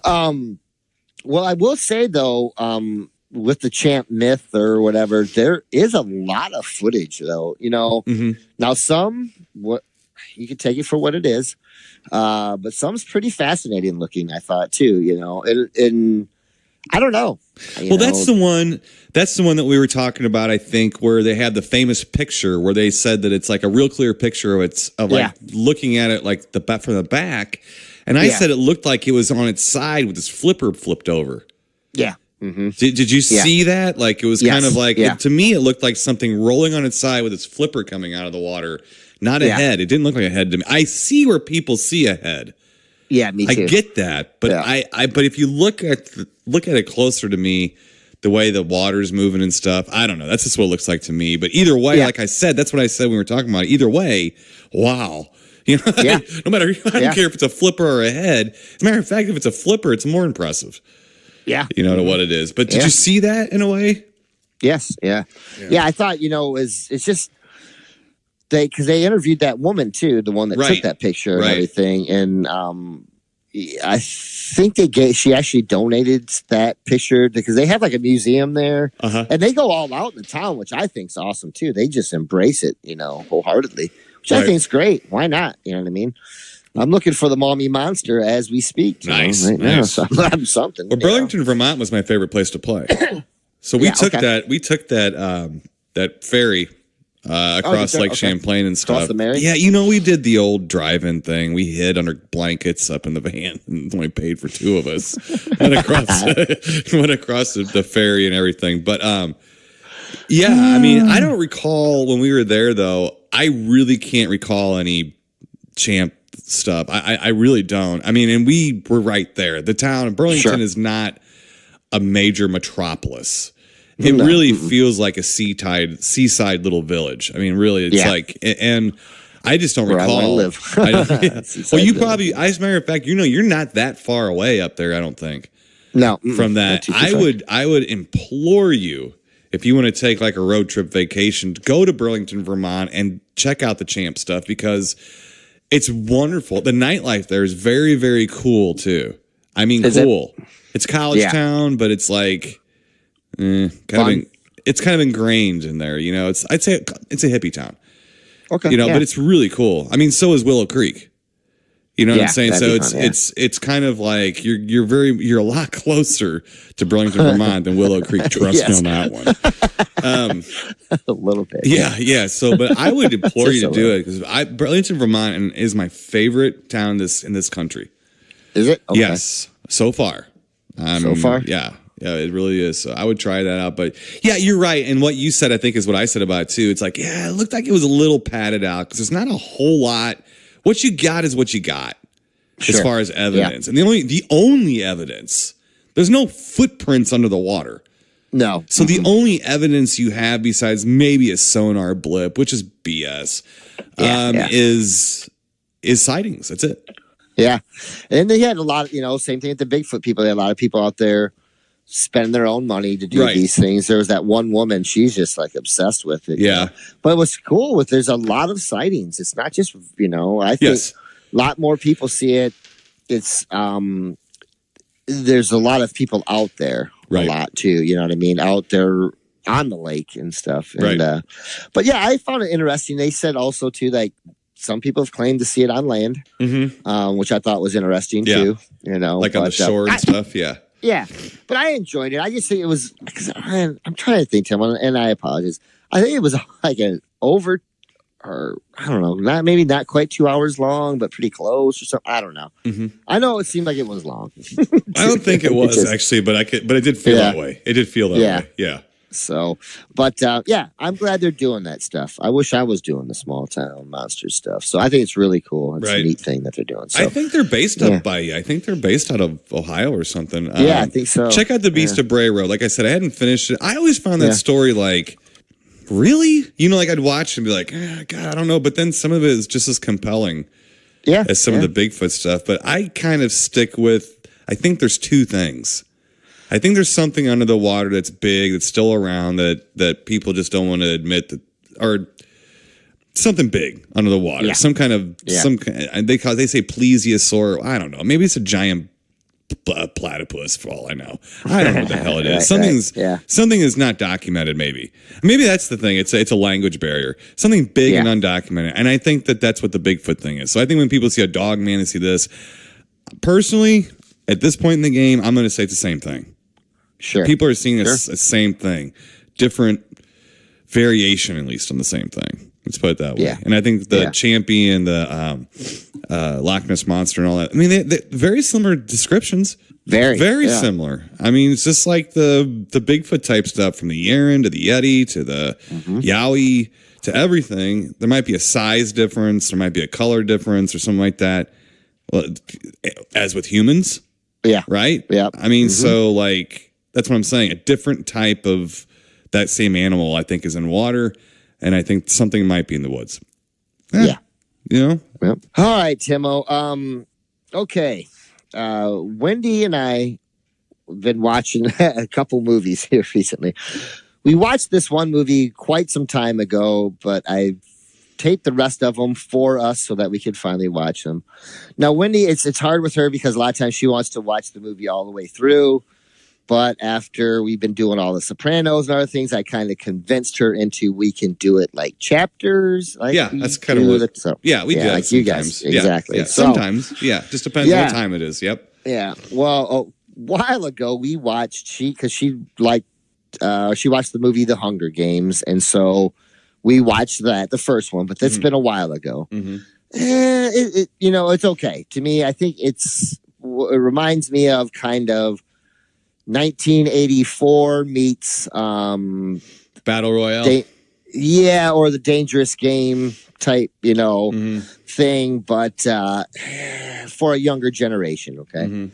stuff. Well, I will say though, with the Champ myth or whatever, there is a lot of footage though. Now what you can take it for what it is, but some's pretty fascinating looking. I thought too. And I don't know. That's the one that we were talking about, I think, where they had the famous picture where they said that it's like a real clear picture of looking at it like from the back. And I said it looked like it was on its side with its flipper flipped over. Yeah. Mm-hmm. Did you see that? Like it was kind of like, to me, it looked like something rolling on its side with its flipper coming out of the water. Not a head. It didn't look like a head to me. I see where people see a head. Yeah, me too. I get that, but but if you look at it closer to me, the way the water's moving and stuff, I don't know. That's just what it looks like to me. But either way, like I said, that's what I said when we were talking about it. Either way, wow. No matter, I don't care if it's a flipper or a head. As a matter of fact, if it's a flipper, it's more impressive. Yeah. To what it is. But did you see that in a way? Yes. Yeah. I thought, it's just because they interviewed that woman too, the one that took that picture and everything. And I think she actually donated that picture because they have like a museum there and they go all out in the town, which I think is awesome too. They just embrace it, wholeheartedly, which I think is great. Why not? You know what I mean? I'm looking for the mommy monster as we speak. Nice. Now, so I'm something. Well, Burlington, Vermont was my favorite place to play. So we took that ferry across Lake Champlain and stuff. Across the Mary? Yeah, we did the old drive-in thing. We hid under blankets up in the van and only paid for two of us. went across the ferry and everything. But yeah, I mean, I don't recall when we were there though. I really can't recall any champ stuff. I really don't. I mean, and we were right there. The town of Burlington is not a major metropolis. It really feels like a seaside little village. I mean, really, it's like, and I just don't recall. I live. Well, you probably, as a matter of fact, you're not that far away up there. I don't think. No, from that, I would implore you, if you want to take like a road trip vacation, go to Burlington, Vermont, and check out the Champ stuff because it's wonderful. The nightlife there is very, very cool too. I mean, cool. It's college town, but it's like. It's kind of ingrained in there, I'd say it's a hippie town, but it's really cool. I mean, so is Willow Creek. You know what I'm saying? So it's kind of like you're a lot closer to Burlington, Vermont than Willow Creek. Trust me on that one. A little bit. Yeah. So, but I would implore you to do it because Burlington, Vermont, is my favorite town in this country. Is it? Okay. Yes, so far. So far, yeah. Yeah, it really is. So I would try that out. But yeah, you're right. And what you said, I think, is what I said about it too. It's like, it looked like it was a little padded out because there's not a whole lot. What you got is what you got as far as evidence. And the only evidence, there's no footprints under the water. No. So the only evidence you have besides maybe a sonar blip, which is BS, is sightings. That's it. Yeah. And they had a lot of, same thing with the Bigfoot people. They had a lot of people out there spend their own money to do these things. There was that one woman, she's just like obsessed with it. Yeah. But what's cool there's a lot of sightings. It's not just, I think a lot more people see it. It's, there's a lot of people out there a lot too. You know what I mean? Out there on the lake and stuff. And, but yeah, I found it interesting. They said also too, like some people have claimed to see it on land, which I thought was interesting too, like on the shore and stuff. Yeah. Yeah, but I enjoyed it. I just think it was because I'm trying to think, Tim, and I apologize. I think it was like I don't know, not quite 2 hours long, but pretty close or something. I don't know. I know it seemed like it was long. I don't think it was actually, but it did feel that way. It did feel that way. Yeah. So, but I'm glad they're doing that stuff. I wish I was doing the small town monster stuff. So I think it's really cool. It's a neat thing that they're doing. So, I think they're based I think they're based out of Ohio or something. I think so. Check out the Beast of Bray Road. Like I said, I hadn't finished it. I always found that story like, really? Like I'd watch and be like, God, I don't know. But then some of it is just as compelling as some of the Bigfoot stuff. But I kind of stick with, I think there's two things. I think there's something under the water that's big, that's still around, that people just don't want to admit that, or something big under the water. Some kind of they say plesiosaur. I don't know. Maybe it's a giant platypus for all I know. I don't know what the hell it is. Something is not documented. Maybe that's the thing. It's a language barrier. Something big and undocumented. And I think that's what the Bigfoot thing is. So I think when people see a dog man and see this, personally, at this point in the game, I'm going to say it's the same thing. Sure. People are seeing the same thing, different variation, at least, on the same thing. Let's put it that way. And I think the champion, the Loch Ness Monster and all that, I mean, they very similar descriptions. Very similar. I mean, it's just like the Bigfoot type stuff from the Yeren to the Yeti to the Yowie to everything. There might be a size difference. There might be a color difference or something like that. Well, as with humans. Yeah. Right? Yeah. I mean, so like, that's what I'm saying. A different type of that same animal, I think, is in water. And I think something might be in the woods. Yep. All right, Timo. Okay. Wendy and I have been watching a couple movies here recently. We watched this one movie quite some time ago, but I taped the rest of them for us so that we could finally watch them. Now, Wendy, it's hard with her because a lot of times she wants to watch the movie all the way through. But after we've been doing all the Sopranos and other things, I kind of convinced her into we can do it like chapters. Like that's kind of what. We do like you guys. Exactly. Yeah. So, sometimes, just depends what time it is. Yep. Yeah. Well, a while ago we watched she watched the movie The Hunger Games, and so we watched the first one, but that's been a while ago. It's okay to me. I think it reminds me of kind of 1984 meets Battle Royale. Or the Dangerous Game type, thing, but for a younger generation. Okay.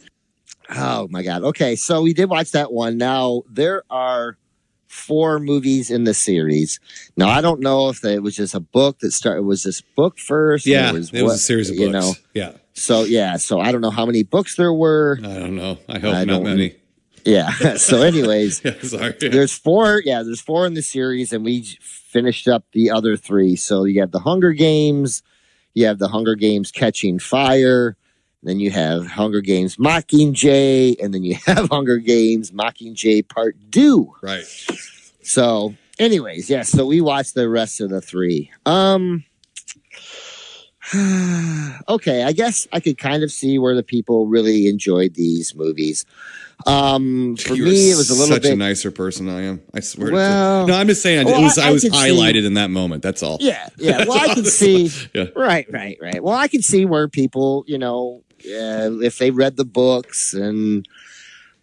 Oh my God. Okay, so we did watch that one. Now there are 4 movies in the series. Now I don't know if it was just a book that started. Was this book first? Yeah, it was a series of books. Yeah. So I don't know how many books there were. I don't know. I hope not many. Yeah. So, anyways, sorry. There's 4. Yeah, there's 4 in the series, and we finished up the other 3. So you have the Hunger Games, you have the Hunger Games Catching Fire, then you have Hunger Games Mockingjay, and then you have Hunger Games Mockingjay Part 2. Right. So, anyways, so we watched the rest of the 3. Okay, I guess I could kind of see where the people really enjoyed these movies. For me, it was a little such bit a nicer person I am. I swear. Well, no, I'm just saying. I was highlighted in that moment. That's all. Yeah. Well, I can see. Yeah. Right. Well, I can see where people, if they read the books, and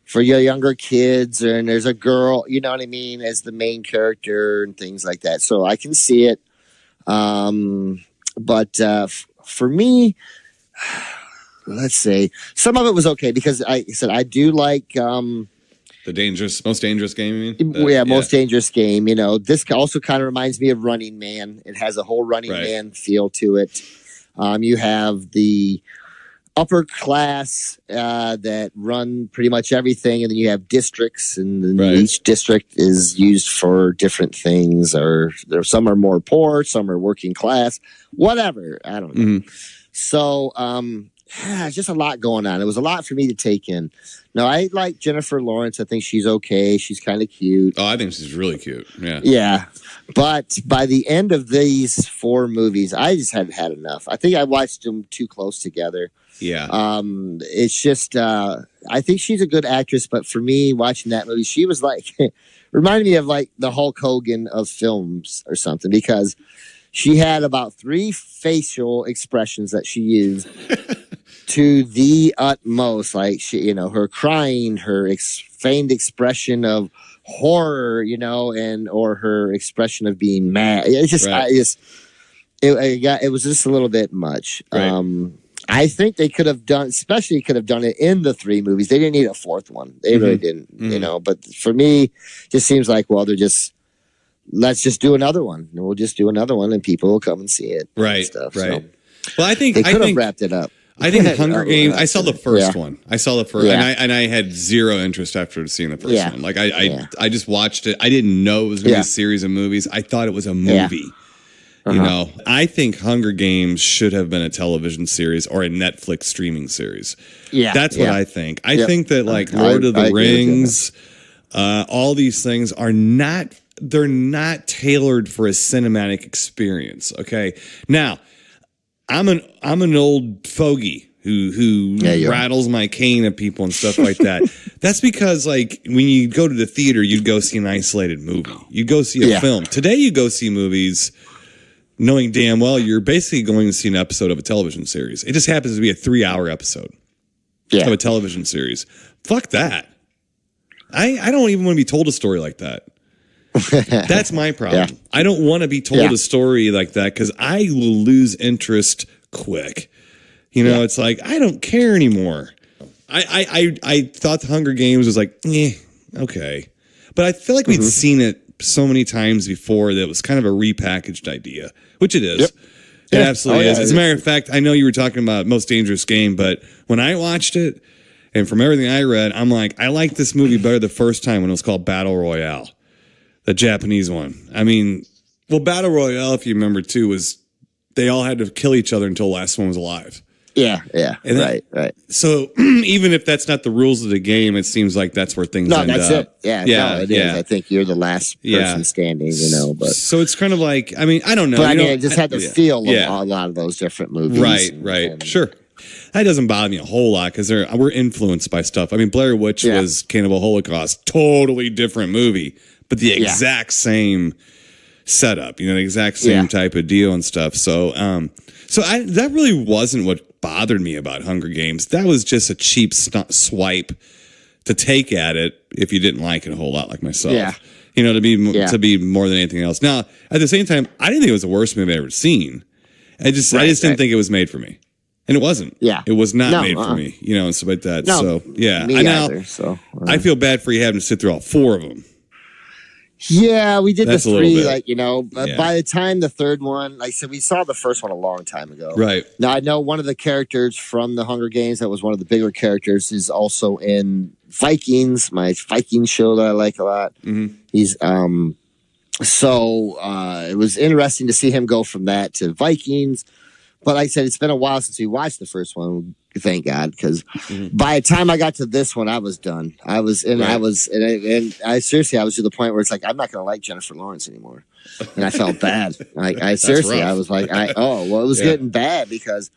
for your younger kids, and there's a girl, you know what I mean, as the main character and things like that. So I can see it. But for me, let's say some of it was okay because I said I do like the most dangerous game. You mean? Most dangerous game. This also kind of reminds me of Running Man. It has a whole Running Man feel to it. You have the upper class that run pretty much everything, and then you have districts, and then each district is used for different things. Or some are more poor, some are working class, whatever. I don't know. So, just a lot going on. It was a lot for me to take in. No, I like Jennifer Lawrence. I think she's okay. She's kind of cute. Oh, I think she's really cute. Yeah. Yeah. But by the end of these 4 movies, I just had enough. I think I watched them too close together. Yeah. It's just, I think she's a good actress, but for me, watching that movie, she was like, reminded me of like the Hulk Hogan of films or something, because she had about 3 facial expressions that she used to the utmost. Like her crying, her feigned expression of horror, or her expression of being mad. It's just, it was just a little bit much. Right. I think they could have done it in the 3 movies. They didn't need a 4th one. They really didn't, but for me, it just seems like, well, let's just do another one. And we'll just do another one and people will come and see it. Right. Stuff. Right. So well, I think they could have wrapped it up. I think Hunger Games. I saw the first one. I saw the first, Yeah. and I had zero interest after seeing the first Yeah. one. Like I just watched it. I didn't know it was going to be a series of movies. I thought it was a movie. I think Hunger Games should have been a television series or a Netflix streaming series. Yeah, that's what I think. I think that like Lord of the Rings, all these things are not. They're not tailored for a cinematic experience. Okay, now. I'm an old fogey who rattles my cane at people and stuff like that. That's because like when you go to the theater, you'd go see an isolated movie. You go see a film. Today you go see movies knowing damn well you're basically going to see an episode of a television series. It just happens to be a 3-hour episode of a television series. Fuck that. I don't even want to be told a story like that. That's my problem. Yeah. I don't want to be told a story like that because I will lose interest quick. It's like I don't care anymore. I thought the Hunger Games was like, okay, but I feel like we'd seen it so many times before that it was kind of a repackaged idea, which it is. Yep. It absolutely is. As a matter of fact, I know you were talking about Most Dangerous Game, but when I watched it, and from everything I read, I'm like, I liked this movie better the first time when it was called Battle Royale. The Japanese one. I mean, Battle Royale, if you remember too, was they all had to kill each other until the last one was alive. Yeah. And right. So even if that's not the rules of the game, it seems like that's where things end that's up. It. It is. I think you're the last person standing, but so it's kind of like, I mean, I don't know. But I just had the feel of a lot of those different movies. Right. Sure. That doesn't bother me a whole lot because we're influenced by stuff. I mean, Blair Witch was Cannibal Holocaust, totally different movie. But the exact same setup, the exact same type of deal and stuff. So, that really wasn't what bothered me about Hunger Games. That was just a cheap swipe to take at it if you didn't like it a whole lot, like myself. Yeah. To be more than anything else. Now, at the same time, I didn't think it was the worst movie I've ever seen. I just didn't think it was made for me. And it wasn't. Yeah. It was not made for me, and stuff like that. No, so, yeah. Me either, I feel bad for you having to sit through all 4 of them. Yeah, we did That's the 3, by the time the third one, like I said, we saw the first one a long time ago. Right. Now, I know one of the characters from the Hunger Games that was one of the bigger characters is also in Vikings, my Viking show that I like a lot. Mm-hmm. He's, it was interesting to see him go from that to Vikings. But like I said, it's been a while since we watched the first one. Thank God, because by the time I got to this one, I was done. I was to the point where it's like I'm not going to like Jennifer Lawrence anymore, and I felt bad. I was like, it was getting bad because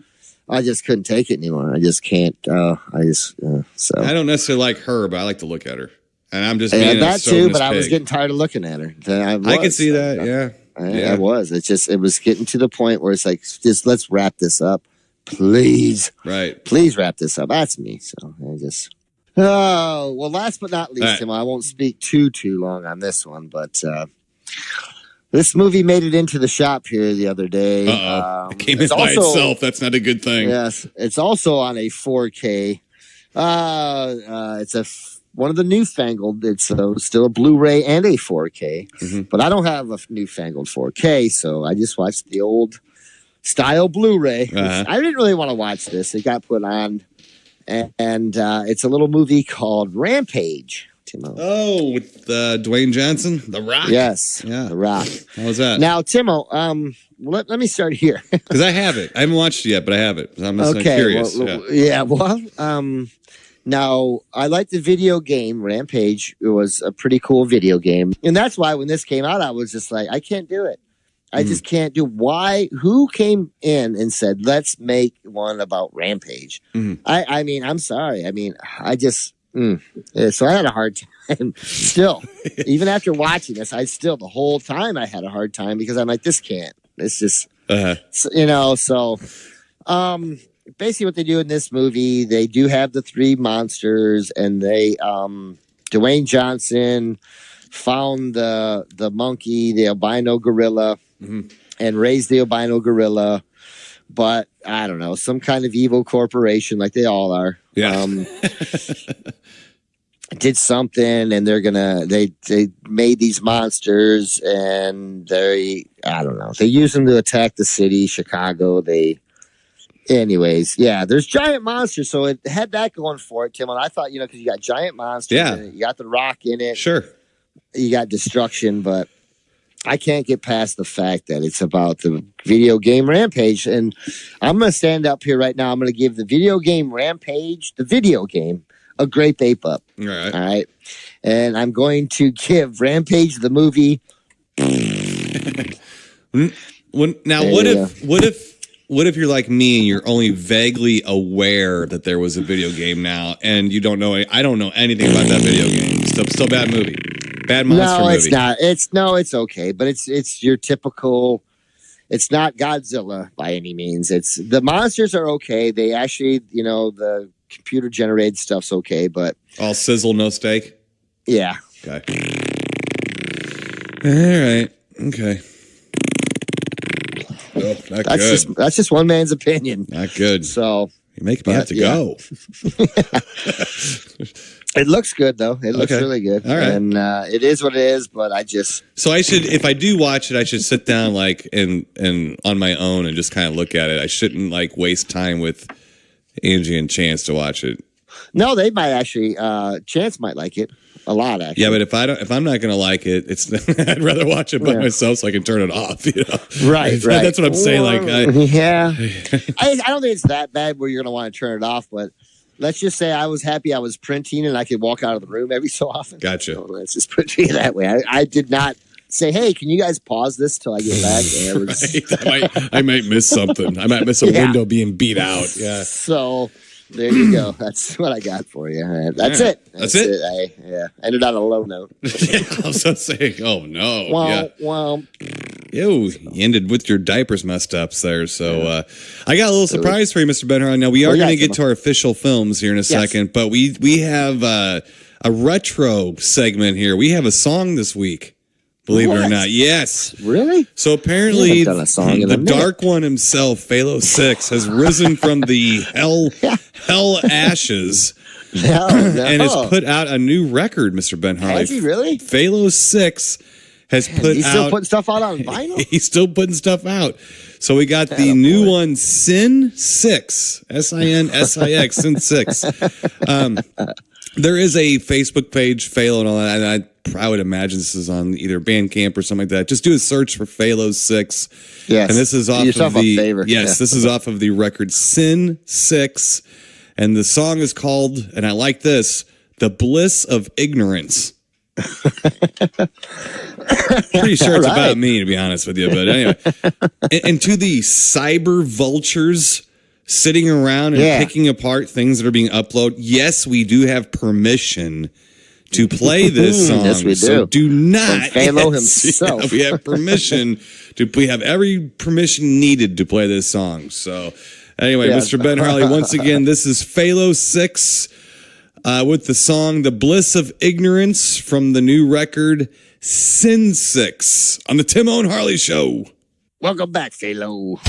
I just couldn't take it anymore. I just can't. So I don't necessarily like her, but I like to look at her, and I'm just that too. But I was getting tired of looking at her. I can see that. Yeah. I was. It was getting to the point where it's like, just let's wrap this up, please. Right. Please wrap this up. That's me. So I just. Oh well. Last but not least, Tim, I won't speak too long on this one, but this movie made it into the shop here the other day. It came in by itself. That's not a good thing. Yes, it's also on a 4K. It's one of the newfangled. It's still a Blu-ray and a 4K, but I don't have a newfangled 4K, so I just watched the old style Blu-ray. I didn't really want to watch this. It got put on, and it's a little movie called Rampage. Timo. Oh, with Dwayne Johnson, The Rock. Yes, yeah, The Rock. How was that? Now, Timo, let me start here because I have it. I haven't watched it yet, but I have it. I'm just curious. Now, I like the video game Rampage. It was a pretty cool video game. And that's why when this came out, I was just like, I can't do it. I just can't do why? Who came in and said, let's make one about Rampage? I mean, I'm sorry. I mean, I just, so I had a hard time still. Even after watching this, the whole time I had a hard time because I'm like, this can't. It's just, basically what they do in this movie, they do have the 3 monsters, and they Dwayne Johnson found the monkey, the albino gorilla, and raised the albino gorilla, but I don't know, some kind of evil corporation like they all are. Did something, and they made these monsters, and they use them to attack the city, Chicago. Anyways, there's giant monsters, so it had that going for it, Tim. And I thought, because you got giant monsters, in it, you got The Rock in it, sure, you got destruction, but I can't get past the fact that it's about the video game Rampage. And I'm going to stand up here right now. I'm going to give the video game Rampage, the video game, a grape ape up. All right. All right, and I'm going to give Rampage the movie. What if you're like me and you're only vaguely aware that there was a video game now, and you don't know? I don't know anything about that video game. Still bad movie, bad monster movie. No, it's not. It's okay, but it's your typical. It's not Godzilla by any means. It's the monsters are okay. They actually, the computer generated stuff's okay, but all sizzle, no steak. Yeah. Okay. All right. Okay. Oh, that's just one man's opinion. Not good. So you make me have to go. It looks good though. It looks really good. All right. And it is what it is, but So I should, if I do watch it, I should sit down and on my own and just kind of look at it. I shouldn't waste time with Angie and Chance to watch it. No, they might actually. Chance might like it a lot. Actually, yeah. But if I'm not going to like it, I'd rather watch it by myself so I can turn it off. Right. That's what I'm saying. I don't think it's that bad where you're going to want to turn it off. But let's just say I was happy I was printing and I could walk out of the room every so often. Gotcha. So let's just put it that way. I did not say, hey, can you guys pause this till I get back? I might miss something. I might miss a window being beat out. Yeah. So there you go. That's what I got for you. That's it. That's it. I ended on a low note. I was saying, oh no. Well. Ew, you ended with your diapers messed up there. So I got a little surprise for you, Mr. Ben Harley. Now, we are going to get to our official films here in a second, but we have a retro segment here. We have a song this week. Believe it or not. Yes. Really? So apparently, done a song in a the minute. Dark One himself, Falo 6, has risen from the hell ashes No. and has put out a new record, Mr. Ben Harley. Has he really? Falo 6 has put He's out... still putting stuff out on vinyl? He's still putting stuff out. So we got the new one, Sin 6, S-I-N-S-I-X, Sin 6. There is a Facebook page, Falo and all that, and I would imagine this is on either Bandcamp or something like that. Just do a search for Falo 6. Yes. And this is off yourself of the... a favor. Yes, this is off of the record Sin 6. And the song is called, and I like this, The Bliss of Ignorance. Pretty sure it's about me, to be honest with you. But anyway, and to the cyber vultures sitting around and picking apart things that are being uploaded, yes, we do have permission to play this song. Yes, we do. So do not. From Falo himself. We have permission we have every permission needed to play this song. So anyway, Mr. Ben Harley, once again, this is Falo 6 with the song The Bliss of Ignorance from the new record Sin 6 on the Tim and Harley Show. Welcome back, Falo.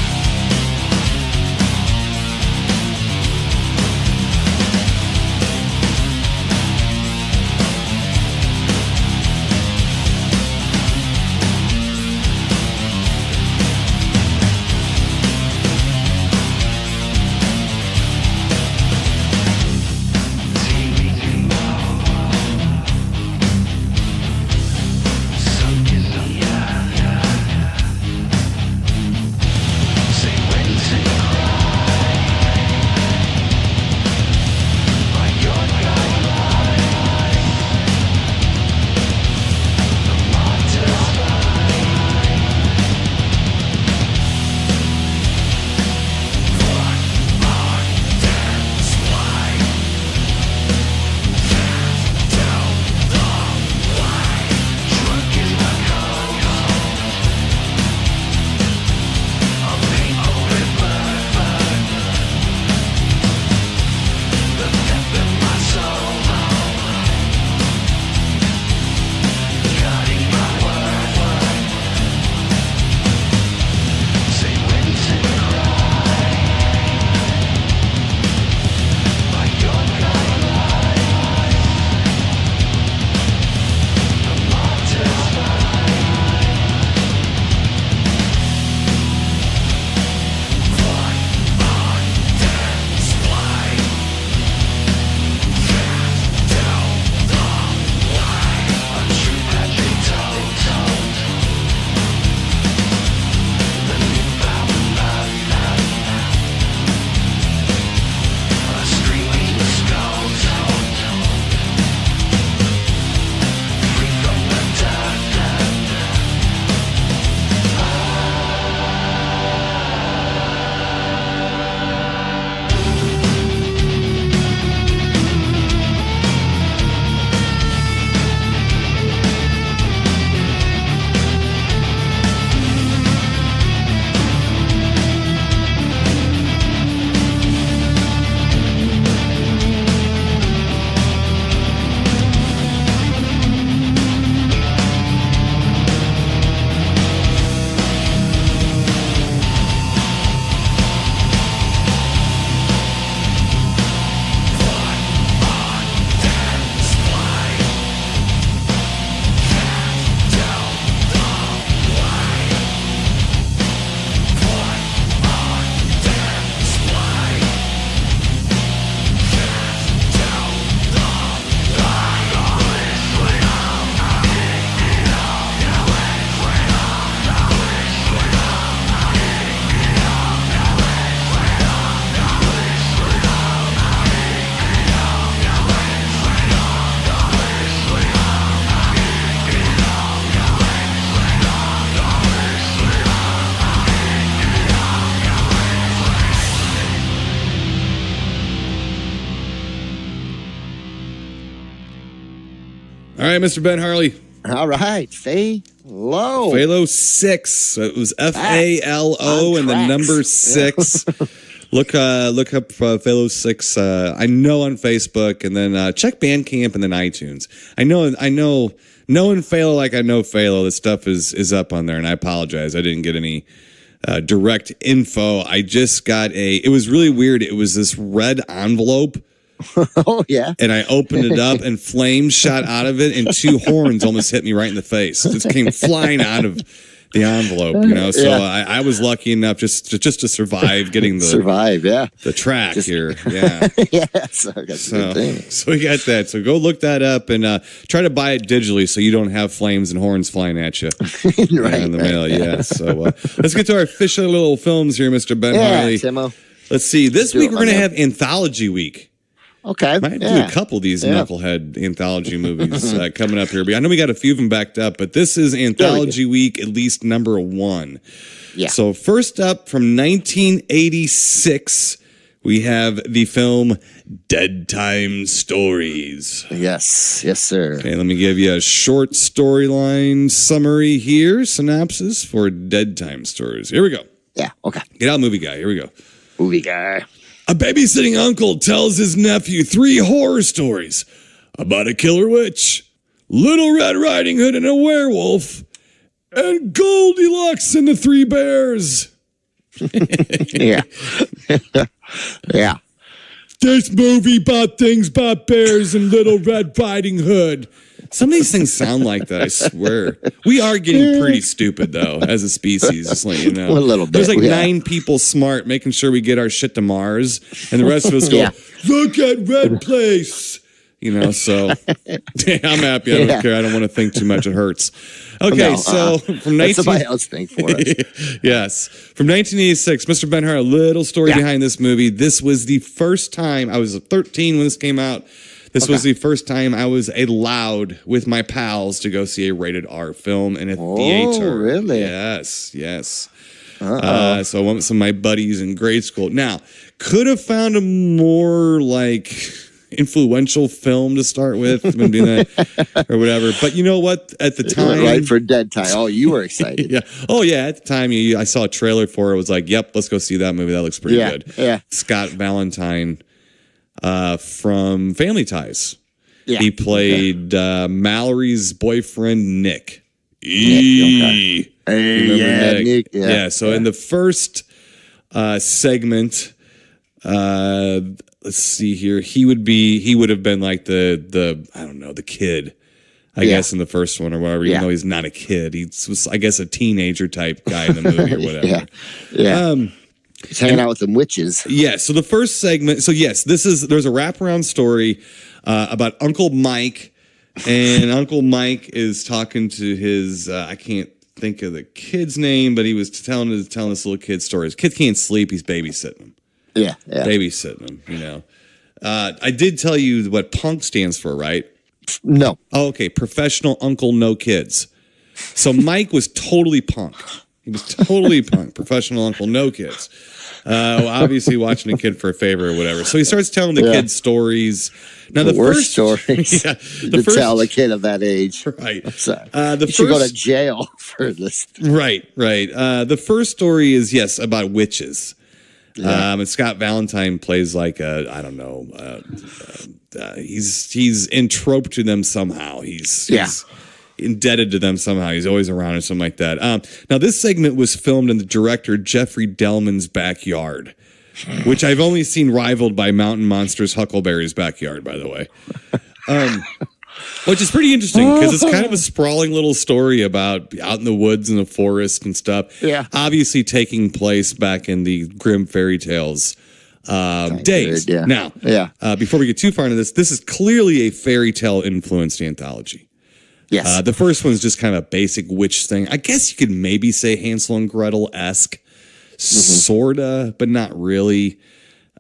All right, Mr. Ben Harley, All right, Falo. Falo 6. So it was Falo and the number 6. Look up Falo 6. I know on Facebook, and then check Bandcamp and then iTunes. I know. Knowing Falo like I know Falo, this stuff is up on there, and I apologize. I didn't get any direct info. I just got it was really weird. It was this red envelope. Oh, yeah. And I opened it up, and flames shot out of it, and 2 horns almost hit me right in the face. It just came flying out of the envelope, So I was lucky enough just to survive getting the track here. Yeah. So we got that. So go look that up and try to buy it digitally so you don't have flames and horns flying at you in the mail. Yeah. So let's get to our official little films here, Mr. Ben Harley. Timo. Let's see. This week we're going to have Anthology Week. Okay. Might do a couple of these knucklehead anthology movies coming up here. But I know we got a few of them backed up, but this is Anthology Week, at least number 1. Yeah. So first up from 1986, we have the film Deadtime Stories. Yes. Yes, sir. Okay, let me give you a short storyline summary here, synopsis for Deadtime Stories. Here we go. Yeah. Okay. Get out, movie guy. Here we go. Movie guy. A babysitting uncle tells his nephew 3 horror stories about a killer witch, Little Red Riding Hood and a werewolf, and Goldilocks and the 3 bears. Yeah. Yeah. This movie about things about bears and Little Red Riding Hood. Some of these things sound like that, I swear. We are getting pretty stupid, though, as a species, just letting you know. A little bit. There's like 9 people smart making sure we get our shit to Mars, and the rest of us go, look at Red Place. So I'm happy. I don't care. I don't want to think too much. It hurts. Okay, so from 19... somebody else think for us. Yes. From 1986, Mr. Ben-Hur, a little story behind this movie. This was the first time, I was 13 when this came out. This was the first time I was allowed with my pals to go see a rated R film in a theater. Oh, really? Yes. So I went with some of my buddies in grade school. Now, could have found a more influential film to start with, or whatever. But you know what? At the time, right for Deadtime. Oh, you were excited. Yeah. Oh, yeah. At the time, I saw a trailer for it. It was like, yep, let's go see that movie. That looks pretty good. Yeah. Scott Valentine. From Family Ties. Yeah. He played Mallory's boyfriend, Nick. Nick. Nick? Yeah. So in the first segment, let's see here, he would have been like the I don't know, the kid, I guess, in the first one or whatever, even though he's not a kid. He was, I guess, a teenager type guy in the movie or whatever. He's hanging out with some witches. Yeah, so the first segment, there's a wraparound story about Uncle Mike, and Uncle Mike is talking to his, I can't think of the kid's name, but he was telling this little kid story. His kid can't sleep, he's babysitting him. Yeah. Babysitting him, I did tell you what PUNK stands for, right? No. Oh, okay, Professional Uncle No Kids. So Mike was totally punk. He was totally punk. Professional Uncle No Kids. Obviously watching a kid for a favor or whatever. So he starts telling the kid stories. Now the worst stories to tell a kid of that age. Right. I'm sorry. You should go to jail for this. Right. The first story is about witches. And Scott Valentine plays like he's entroped to them somehow. He's indebted to them somehow. He's always around or something like that. Now, this segment was filmed in the director Jeffrey Dellman's backyard, which I've only seen rivaled by Mountain Monsters Huckleberry's backyard, by the way. Which is pretty interesting because it's kind of a sprawling little story about out in the woods and the forest and stuff. Yeah. Obviously taking place back in the Grimm fairy tales days. Weird, Now, before we get too far into this is clearly a fairy tale influenced anthology. Yes. The first one's just kind of a basic witch thing. I guess you could maybe say Hansel and Gretel-esque, sorta, but not really.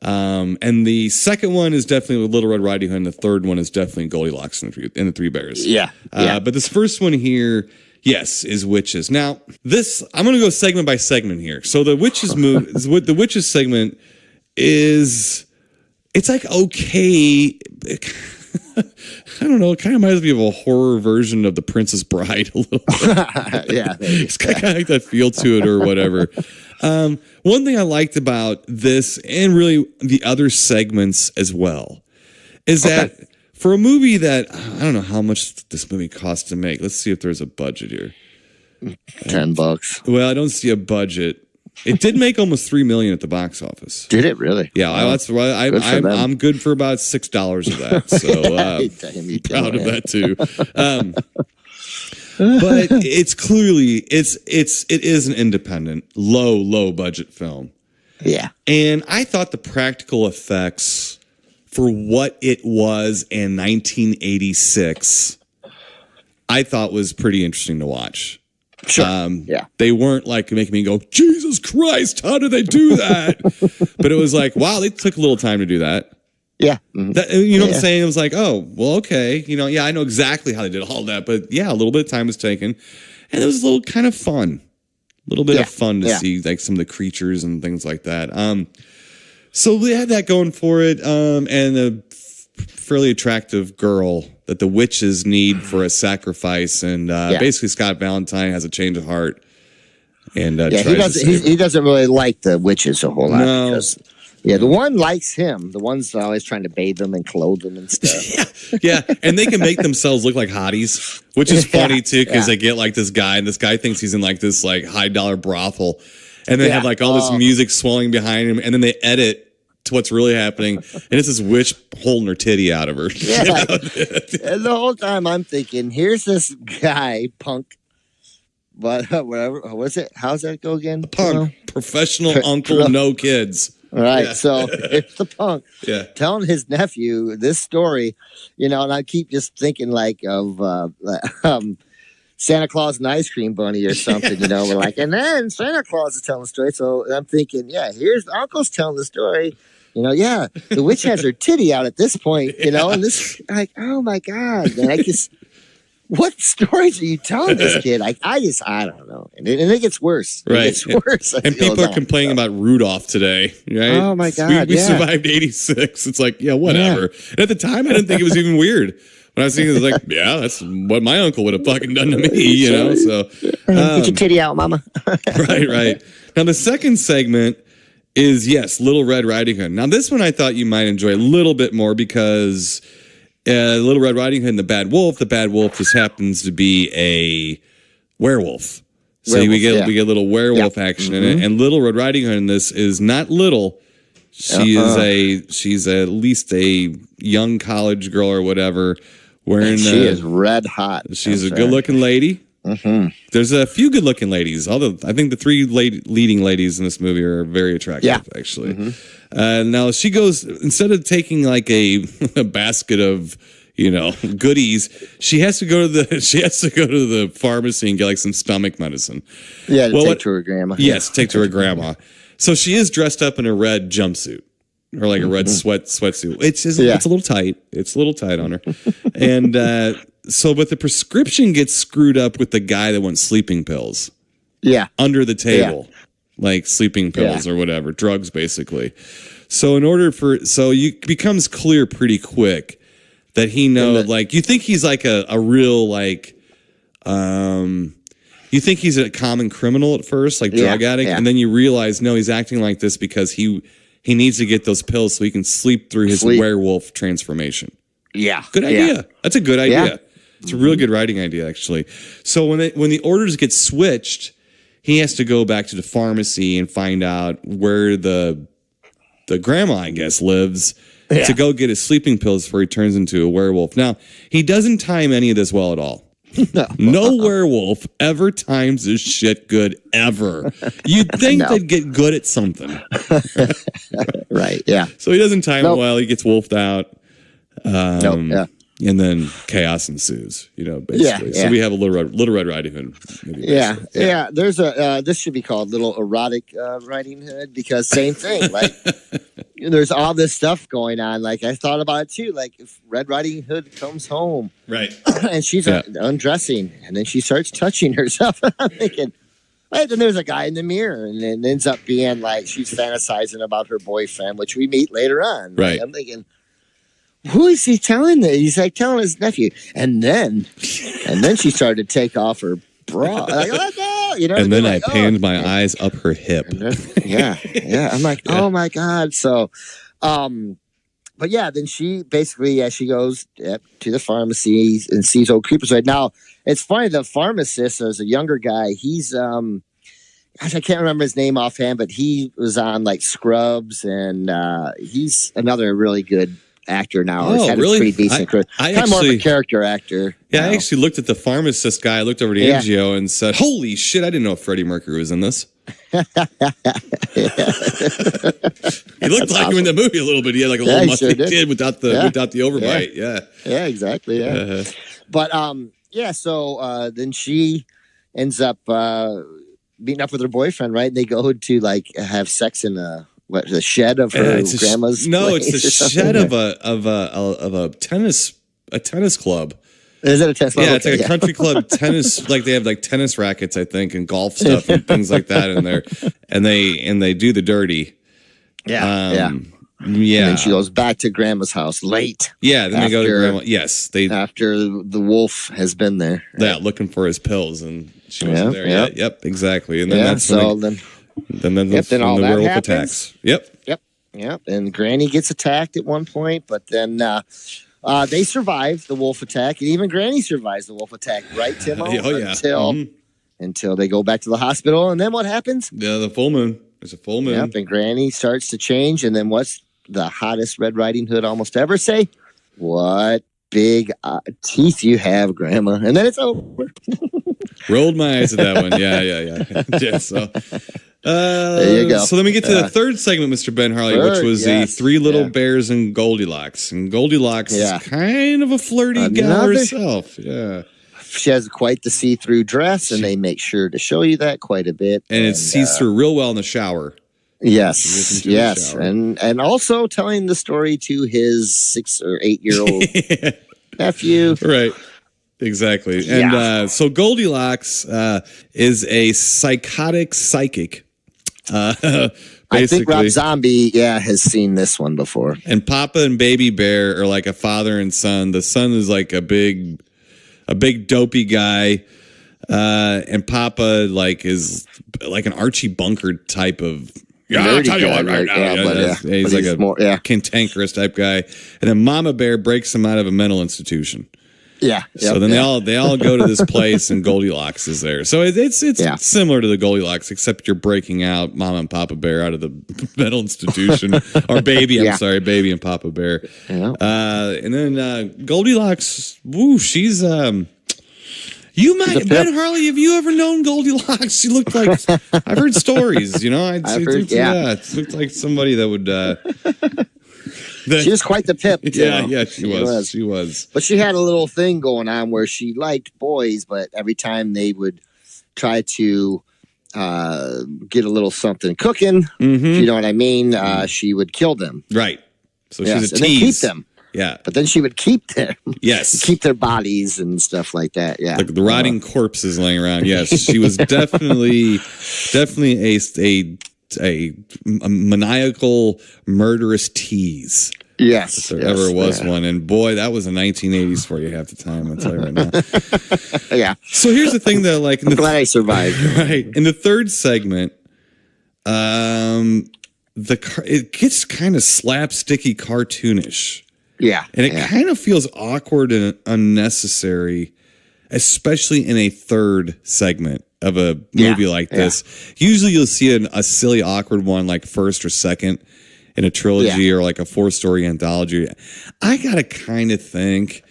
And the second one is definitely Little Red Riding Hood, and the third one is definitely Goldilocks and the Three Bears. Yeah. But this first one here, is witches. Now, I'm going to go segment by segment here. So the witches the witches segment is, it's like okay. I don't know. It kind of reminds me of a horror version of The Princess Bride a little bit. Yeah. It's kind of like that feel to it or whatever. One thing I liked about this and really the other segments as well is that for a movie that I don't know how much this movie cost to make. Let's see if there's a budget here. $10. Well, I don't see a budget. It did make almost $3 million at the box office. Did it really? Yeah, that's why I'm good for about $6 of that. So proud of that too. But it's clearly it is an independent, low budget film. Yeah, and I thought the practical effects for what it was in 1986, I thought was pretty interesting to watch. Sure. They weren't like making me go, Jesus Christ, how did they do that? But it was like, wow, they took a little time to do that. Yeah. That, you know what I'm saying? It was like, oh, well, okay. I know exactly how they did all that. But yeah, a little bit of time was taken. And it was a little kind of fun. A little bit of fun to see like some of the creatures and things like that. So they had that going for it. And a fairly attractive girl that the witches need for a sacrifice. And basically Scott Valentine has a change of heart. And he doesn't really like the witches a whole lot. No. Because, the one likes him. The one's always trying to bathe them and clothe them and stuff. Yeah, and they can make themselves look like hotties, which is funny too, because they get like this guy, and this guy thinks he's in like this like $high brothel, and they have like all this music swelling behind him, and then they edit to what's really happening, and it's this witch holding her titty out of her. Yeah, and the whole time I'm thinking, here's this guy, punk. But whatever, what's it? How's that go again? Punk, professional uncle, no kids. Right, so it's the punk telling his nephew this story, and I keep just thinking like of Santa Claus and Ice Cream Bunny or something, we're like, and then Santa Claus is telling the story. So I'm thinking, here's uncle's telling the story. The witch has her titty out at this point, and this like, oh my God, man, what stories are you telling this kid? I don't know. And it gets worse. Right. It gets worse. And people are complaining about Rudolph today, right? Oh, my God. We survived 86. It's like, whatever. Yeah. And at the time, I didn't think it was even weird. When I was thinking, it was like, that's what my uncle would have fucking done to me, So, get your titty out, mama. Right. Now, the second segment is, Little Red Riding Hood. Now, this one I thought you might enjoy a little bit more because... Little Red Riding Hood and the Bad Wolf. The Bad Wolf just happens to be a werewolf. So we get a little werewolf action in it. And Little Red Riding Hood in this is not little. She's at least a young college girl or whatever. She is red hot. She's a good-looking lady. Mm-hmm. There's a few good-looking ladies, although I think the three leading ladies in this movie are very attractive, actually. Mm-hmm. Now she goes, instead of taking like a basket of goodies, she has to go to the pharmacy and get like some stomach medicine. Yeah, take to her grandma. Yes, take to her grandma. So she is dressed up in a red jumpsuit. Or like a red sweatsuit. It's a little tight. It's a little tight on her. And but the prescription gets screwed up with the guy that wants sleeping pills. Yeah. Under the table. Yeah. Like sleeping pills or whatever. Drugs, basically. So it becomes clear pretty quick that he knows, you think he's like a real, you think he's a common criminal at first, like drug addict. And then you realize, no, he's acting like this because he needs to get those pills so he can sleep through his werewolf transformation. Yeah. Good idea. Yeah. That's a good idea. Yeah. It's a real good writing idea, actually. So when the orders get switched, he has to go back to the pharmacy and find out where the grandma, I guess, lives to go get his sleeping pills before he turns into a werewolf. Now, he doesn't time any of this well at all. No werewolf ever times his shit good, ever. You'd think they'd get good at something. Right, yeah. So he doesn't time it well. He gets wolfed out. And then chaos ensues, basically. So we have a Little Red Riding Hood. Yeah. There's this should be called Little Erotic Riding Hood because same thing. Like, there's all this stuff going on. Like, I thought about it too. Like, if Red Riding Hood comes home, right, and she's undressing, and then she starts touching herself. I'm thinking, wait, then there's a guy in the mirror, and it ends up being like she's fantasizing about her boyfriend, which we meet later on. Right. I'm thinking, who is he telling that? He's like telling his nephew. And then she started to take off her bra. Like, oh, no, you know. And then like, I panned my eyes up her hip. Yeah. I'm like, oh my God. So, but yeah, then she basically, she goes to the pharmacy and sees old Creeper's right now. It's funny. The pharmacist, there's a younger guy. He's, gosh, I can't remember his name offhand, but he was on like Scrubs, and he's another really good actor now. Oh, had really? A pretty decent career. Kind of more of a character actor. Yeah, I actually looked at the pharmacist guy. I looked over to Angio and said, "Holy shit! I didn't know Freddie Mercury was in this." He looked like him in the movie a little bit. He had like a little musty kid without the overbite. Yeah, exactly. Yeah, but so then she ends up meeting up with her boyfriend, right? And they go to like have sex in the shed of her grandma's. It's the shed of a tennis club. Is it a tennis club? Yeah, it's like a country club tennis. Like they have like tennis rackets, I think, and golf stuff and things like that in there. And they do the dirty. Yeah. And then she goes back to grandma's house late. Yeah, then they go to grandma. Yes, after the wolf has been there. Right? Yeah, looking for his pills, and she wasn't there yet. Yep, exactly. And then that's then all the werewolf happens. attacks. Yep. And Granny gets attacked at one point, but then they survive the wolf attack, and even Granny survives the wolf attack, right, Timo? Until they go back to the hospital, and then what happens? Yeah, the full moon. There's a full moon. Yep, and Granny starts to change, and then what's the hottest Red Riding Hood almost ever say? What big teeth you have, Grandma. And then it's over. Rolled my eyes at that one. Yeah. So there you go. So then we get to the third segment, Mr. Ben Harley, which was the Three Little Bears and Goldilocks. And Goldilocks is kind of a flirty gal herself. Yeah. She has quite the see-through dress, and they make sure to show you that quite a bit. And it sees through real well in the shower. Yes. And also telling the story to his 6 or 8-year-old nephew. Right. Exactly. And so Goldilocks is a psychotic psychic. I think Rob Zombie, has seen this one before. And Papa and Baby Bear are like a father and son. The son is like a big dopey guy. And Papa is like an Archie Bunker type of I'll tell you what right now. He's like a cantankerous type guy. And then Mama Bear breaks him out of a mental institution. Yeah. So then they all go to this place, and Goldilocks is there. So it's similar to the Goldilocks, except you're breaking out Mama and Papa Bear out of the mental institution, or Baby. I'm sorry, Baby and Papa Bear. Yeah. And then Goldilocks. Woo, she's You might, Ben Harley. Have you ever known Goldilocks? She looked like I've heard stories. You know, it looked like somebody that would. She was quite the pip. She was. But she had a little thing going on where she liked boys, but every time they would try to get a little something cooking, if you know what I mean, she would kill them. Right. So she's a tease. And then keep them. Yeah. But then she would keep them. Yes. Keep their bodies and stuff like that. Yeah. Like the rotting corpses laying around. Yes. She was definitely a maniacal, murderous tease. Yes. If there ever was one. And boy, that was the 1980s for you half the time, I'll tell you right now. Yeah. So here's the thing that I'm glad I survived. Right. In the third segment, it gets kind of slapsticky cartoonish. Yeah. And it kind of feels awkward and unnecessary, especially in a third segment of a movie like this. Usually you'll see a silly, awkward one like first or second in a trilogy or like a 4-story anthology. I got to kind of think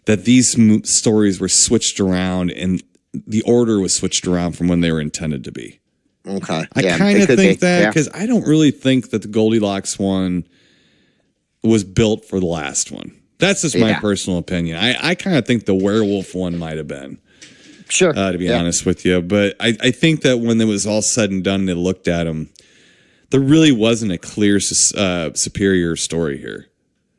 that these stories were switched around and the order was switched around from when they were intended to be. Okay. I kind of think that because I don't really think that the Goldilocks one was built for the last one. That's just my personal opinion. I kind of think the werewolf one might have been. Sure. To be honest with you. But I think that when it was all said and done and they looked at them, there really wasn't a clear superior story here.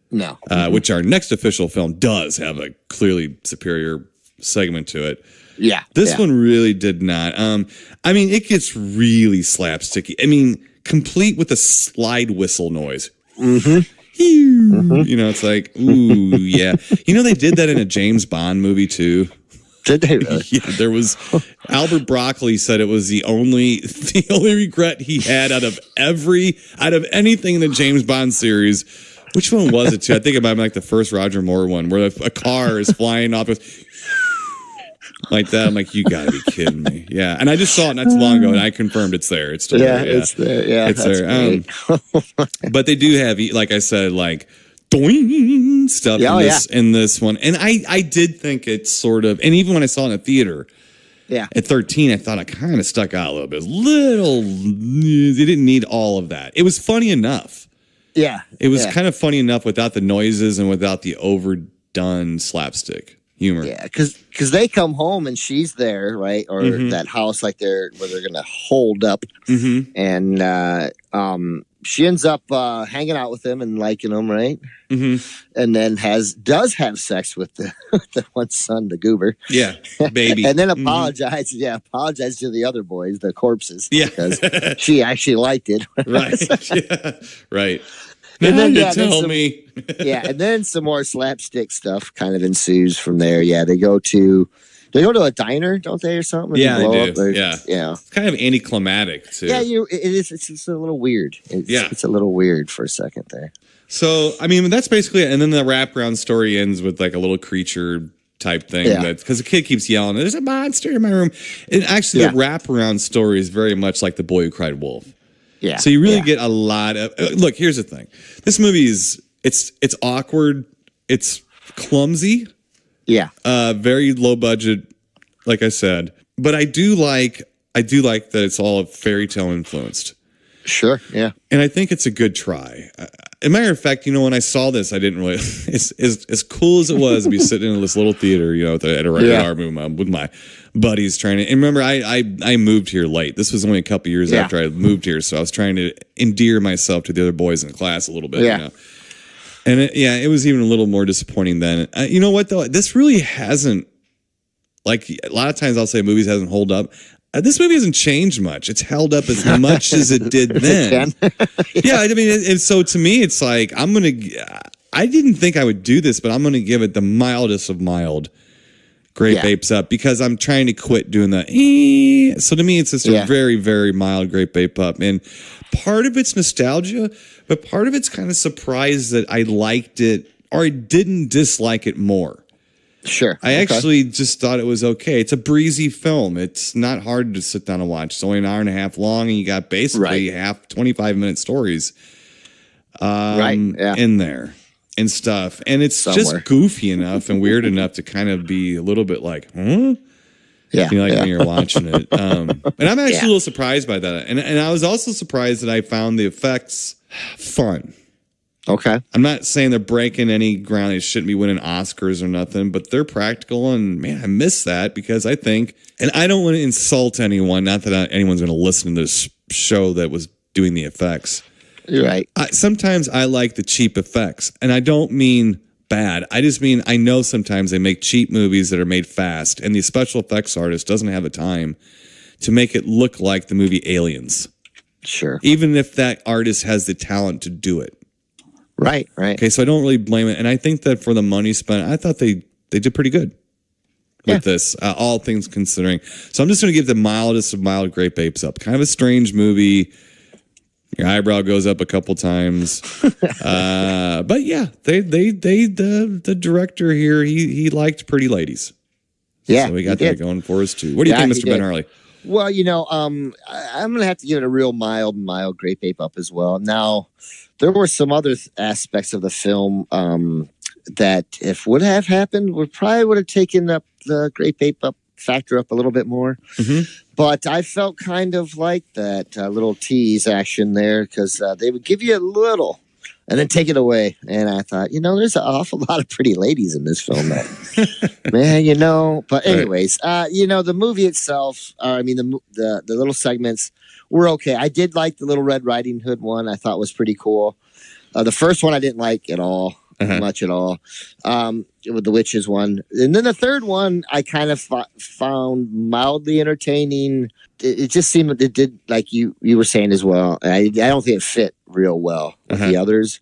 No. Which our next official film does have a clearly superior segment to it. Yeah. This one really did not. I mean, it gets really slapsticky. I mean, complete with a slide whistle noise. Mm-hmm. You know, it's like, ooh, yeah. You know, they did that in a James Bond movie too. Did they really? Yeah, there was Albert Broccoli said it was the only regret he had out of anything in the James Bond series. Which one was it too? I think it might be like the first Roger Moore one where a car is flying off with like that. I'm like, you gotta be kidding me. Yeah. And I just saw it not too long ago and I confirmed it's there. It's still there. Yeah. It's there. Yeah. It's there. But they do have, like I said, like doing stuff in this one. And I did think it's sort of, and even when I saw it in a theater at 13, I thought it kind of stuck out a little bit. They didn't need all of that. It was funny enough. Yeah. It was kind of funny enough without the noises and without the overdone slapstick humor. Yeah, because they come home and she's there, right? Or that house like where they're going to hold up. And she ends up hanging out with him and liking him, right? And then does have sex with the one son, the goober. Yeah, baby. And then apologizes to the other boys, the corpses. Yeah. Because she actually liked it. Right. Yeah. Right. And then, tell me. And then some more slapstick stuff kind of ensues from there. Yeah, they go to a diner, don't they, or something? Yeah, they do. Yeah. It's kind of anticlimactic too. Yeah, it's a little weird. It's a little weird for a second there. So, I mean, that's basically it. And then the wraparound story ends with like a little creature type thing. Because the kid keeps yelling, there's a monster in my room. And actually, the wraparound story is very much like The Boy Who Cried Wolf. Yeah. So you really get a lot of... Look, here's the thing. This movie is... It's awkward. It's clumsy. Yeah. Very low budget, like I said. But I do like that it's all fairy tale influenced. Sure, yeah. And I think it's a good try. As a matter of fact, you know, when I saw this, I didn't really... As cool as it was to be sitting in this little theater, you know, at a rated R movie with my buddies trying to... And remember, I moved here late. This was only a couple years after I moved here, so I was trying to endear myself to the other boys in the class a little bit, you know. And it was even a little more disappointing then. You know what, though? This really hasn't... Like, a lot of times I'll say movies hasn't hold up. This movie hasn't changed much. It's held up as much as it did then. I mean, and so to me, it's like, I didn't think I would do this, but I'm going to give it the mildest of mild Grape Apes Up because I'm trying to quit doing that. So to me, it's just a very, very mild Grape Ape Up. And part of it's nostalgia, but part of it's kind of surprised that I liked it or I didn't dislike it more. Sure. I actually just thought it was okay. It's a breezy film. It's not hard to sit down and watch. It's only an hour and a half long, and you got basically 25-minute stories in there and stuff. And it's just goofy enough and weird enough to kind of be a little bit like, huh? Yeah. You know, like when you're watching it. And I'm actually a little surprised by that. And I was also surprised that I found the effects fun. Okay. I'm not saying they're breaking any ground. They shouldn't be winning Oscars or nothing, but they're practical. And man, I miss that because I think, and I don't want to insult anyone, not that anyone's going to listen to this show that was doing the effects. You're right. Sometimes I like the cheap effects, and I don't mean bad. I just mean I know sometimes they make cheap movies that are made fast, and the special effects artist doesn't have the time to make it look like the movie Aliens. Sure. Even if that artist has the talent to do it. Right. Okay, so I don't really blame it. And I think that for the money spent, I thought they did pretty good with this, all things considering. So I'm just going to give the mildest of mild Grape Apes Up. Kind of a strange movie. Your eyebrow goes up a couple times. But yeah, the director here, he liked Pretty Ladies. Yeah. So we got that going for us too. What do you think, Mr. Ben Harley? Well, you know, I'm going to have to give it a real mild Grape Ape Up as well. Now, there were some other aspects of the film that, if would have happened, would have taken up the Grape Ape Up factor up a little bit more. But I felt kind of like that little tease action there because they would give you a little and then take it away. And I thought, you know, there's an awful lot of pretty ladies in this film. Man, you know. But anyways, you know, the movie itself, the little segments were okay. I did like the Little Red Riding Hood one. I thought was pretty cool. The first one I didn't like at all. much at all. With the witches one, and then the third one, I kind of found mildly entertaining. It just seemed it did like you were saying as well. I don't think it fit real well with the others.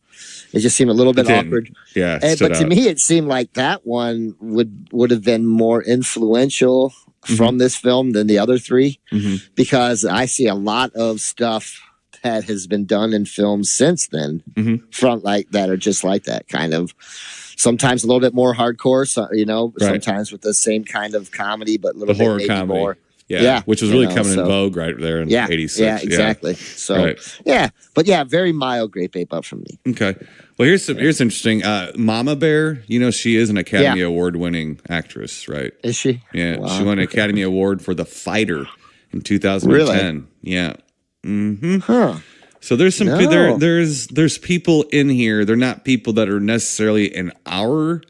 It just seemed a little bit awkward. Yeah, but to me, it seemed like that one would have been more influential from this film than the other three, because I see a lot of stuff that has been done in films since then from like that are just like that kind of. Sometimes a little bit more hardcore, sometimes with the same kind of comedy, but a little bit horror maybe comedy. more. Yeah, which was really coming in vogue right there in 86. Yeah, exactly. So, very mild Grape Ape Up from me. Okay. Well, here's interesting. Mama Bear, she is an Academy Award winning actress, right? Is she? Yeah, wow. She won an Academy Award for The Fighter in 2010. Really? Yeah. Huh. So there's some there's people in here. They're not people that are necessarily in our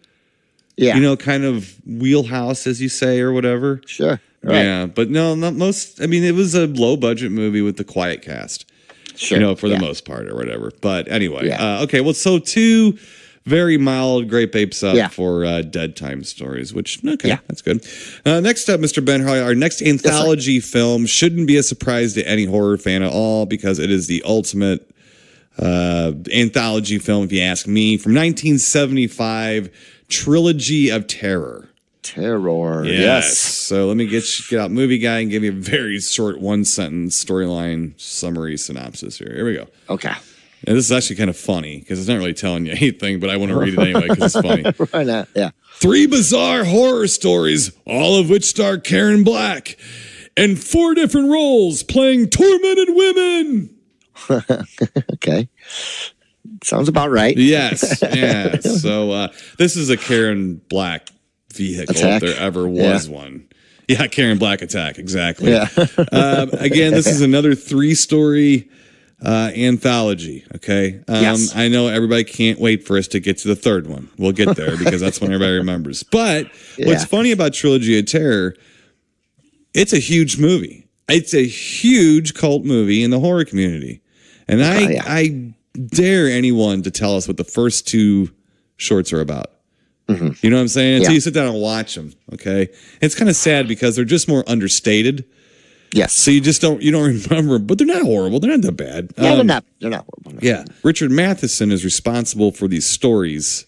kind of wheelhouse, as you say, or whatever. Sure. Right. Yeah, but no, not most. I mean, it was a low budget movie with the quiet cast. Sure. For the most part, or whatever. But anyway, okay. Well, so 2 very mild Grape Apes Up for Deadtime stories, which that's good. Next up, Mr. Ben Harley, our next anthology film shouldn't be a surprise to any horror fan at all, because it is the ultimate anthology film, if you ask me, from 1975, Trilogy of Terror. Yes. So let me get out Movie Guy and give you a very short 1-sentence storyline summary synopsis here. Here we go. Okay. And this is actually kind of funny because it's not really telling you anything, but I want to read it anyway because it's funny. Why not? Yeah. 3 bizarre horror stories, all of which star Karen Black, and 4 different roles playing tormented women. Okay. Sounds about right. Yes. Yeah. So this is a Karen Black vehicle if there ever was one. Yeah, Karen Black attack. Exactly. Yeah. Again, this is another 3-story anthology. Okay. Yes. I know everybody can't wait for us to get to the third one. We'll get there because that's when everybody remembers. But what's funny about Trilogy of Terror, it's a huge movie. It's a huge cult movie in the horror community. And I dare anyone to tell us what the first 2 shorts are about. You know what I'm saying? Until you sit down and watch them. Okay. It's kind of sad because they're just more understated. Yes. So you don't remember, but they're not horrible. They're not that bad. Yeah, they're not horrible. No. Yeah. Richard Matheson is responsible for these stories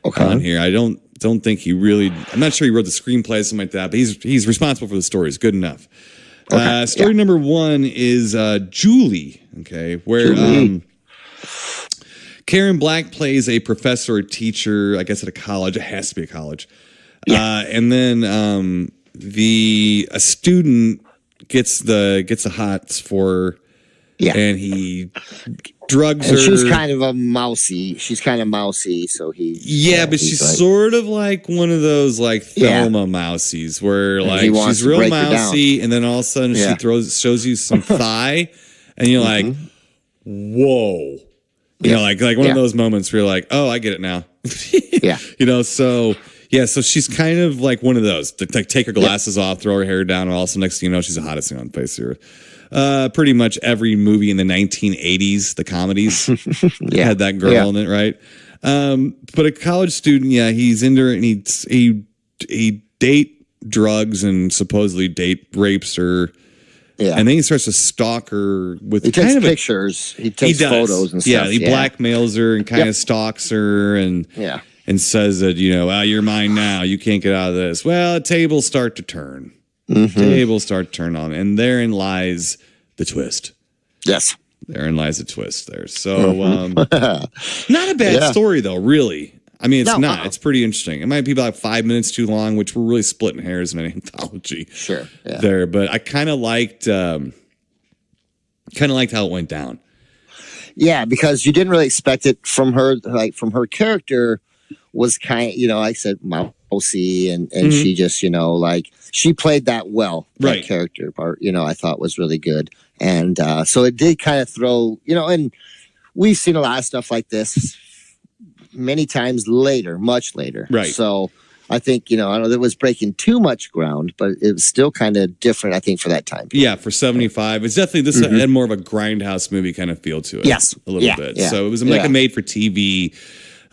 on here. I don't think he really, I'm not sure he wrote the screenplay or something like that, but he's responsible for the stories. Good enough. Story number 1 is Julie. Okay. Where Karen Black plays a professor or teacher, I guess at a college. It has to be a college. And then a student gets the hots for her, and he drugs her. She's kind of mousy, so he. Yeah, but she's like, sort of like one of those like Thelma mousies, where like she's real mousy, and then all of a sudden she shows you some thigh, and you're like, whoa. Like one of those moments where you're like, oh, I get it now. So she's kind of like one of those. Like take her glasses off, throw her hair down, and also next thing you know, she's the hottest thing on the face of the earth. Pretty much every movie in the 1980s, the comedies, had that girl in it, right? But a college student, he's into it, and he date drugs and supposedly date rapes her. Yeah. And then he starts to stalk her with he takes pictures. He takes photos and stuff. Yeah, he blackmails her and kind of stalks her and says that, you're mine now. You can't get out of this. Well, tables start to turn. Tables start to turn on. And therein lies the twist. Yes. Therein lies the twist there. So not a bad story, though, really. I mean, it's not. It's pretty interesting. It might be about 5 minutes too long, which we're really splitting hairs in an anthology. Sure. Yeah. There, but I kind of liked how it went down. Yeah, because you didn't really expect it from her. Like from her character was kind of, like I said, mousy, and she just, like she played that well. That character part, I thought was really good, and so it did kind of throw, and we've seen a lot of stuff like this many times later, much later. Right. So I think, I don't know that it was breaking too much ground, but it was still kind of different, I think, for that time. Yeah, for 75. It's definitely, this had more of a grindhouse movie kind of feel to it. Yes. A little bit. Yeah. So it was like a made for TV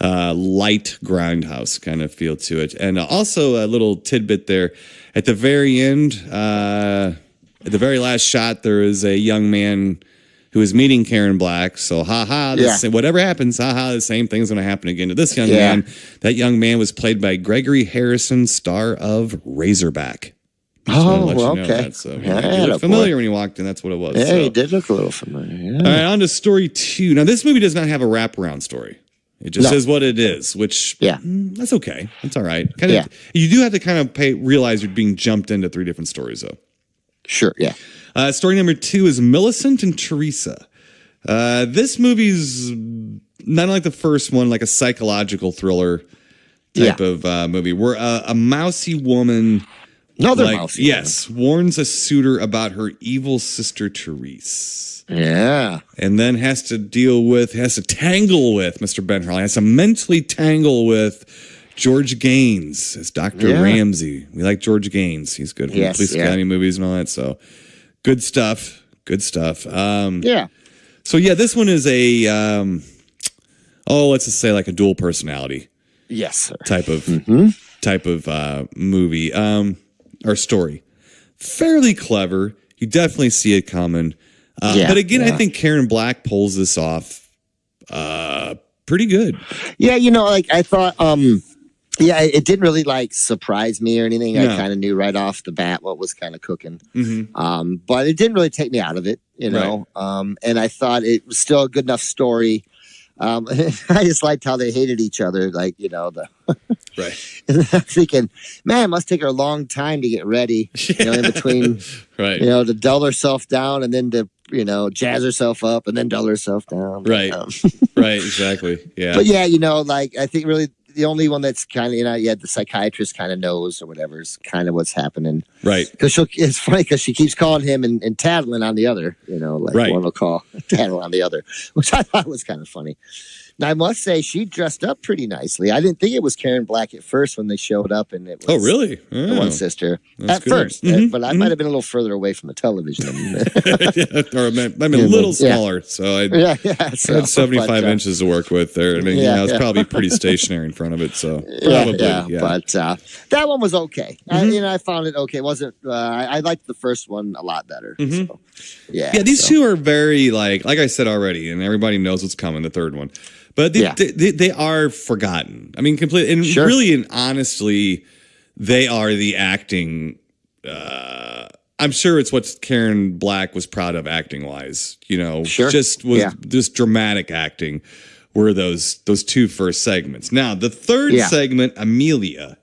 light grindhouse kind of feel to it. And also a little tidbit there at the very end, at the very last shot, there is a young man who is meeting Karen Black. So, whatever happens, the same thing's going to happen again to this young man. That young man was played by Gregory Harrison, star of Razorback. Okay. So, you looked familiar when you walked in. That's what it was. Yeah, he did look a little familiar. Yeah. All right, on to story 2. Now, this movie does not have a wraparound story. It just is what it is, which that's okay. That's all right. You do have to kind of realize you're being jumped into 3 different stories, though. Sure, yeah. Story number 2 is Millicent and Teresa. This movie's not like the first one, like a psychological thriller type of movie, where a mousy woman... mousy woman. Warns a suitor about her evil sister Therese. Yeah. And then has to tangle with Mr. Ben Harley, has to mentally tangle with George Gaines as Dr. Ramsey. We like George Gaines. He's good from Police Academy movies and all that. So good stuff. Good stuff. So this one is a, let's just say like a dual personality. Yes, sir. Type of movie or story. Fairly clever. You definitely see it coming. But again, I think Karen Black pulls this off pretty good. Yeah, I thought, it didn't really surprise me or anything. No. I kind of knew right off the bat what was kind of cooking. Mm-hmm. But it didn't really take me out of it, know. Right. And I thought it was still a good enough story. I just liked how they hated each other, right. And I'm thinking, man, it must take her a long time to get ready, in between, right. To dull herself down and then to, jazz herself up and then dull herself down. Right. Right. Exactly. Yeah. But I think really the only one that's kind of, the psychiatrist kind of knows or whatever is kind of what's happening. Right. Because it's funny because she keeps calling him and tattling on the other, one will call tattle on the other, which I thought was kind of funny. Now, I must say, she dressed up pretty nicely. I didn't think it was Karen Black at first when they showed up, and it was really? The one sister That's at good. First. But I might have been a little further away from the television. Or I'm a little smaller, so I had 75 inches to work with there. I mean, I was probably pretty stationary in front of it, so probably. But that one was okay. I found it okay. It wasn't. I liked the first one a lot better. Mm-hmm. So, these two are very like I said already, and everybody knows what's coming. The third one. But they are forgotten. I mean, completely, and really and honestly, they are the acting. I'm sure it's what Karen Black was proud of acting wise. Just dramatic acting were those 2 first segments. Now the third segment, Amelia,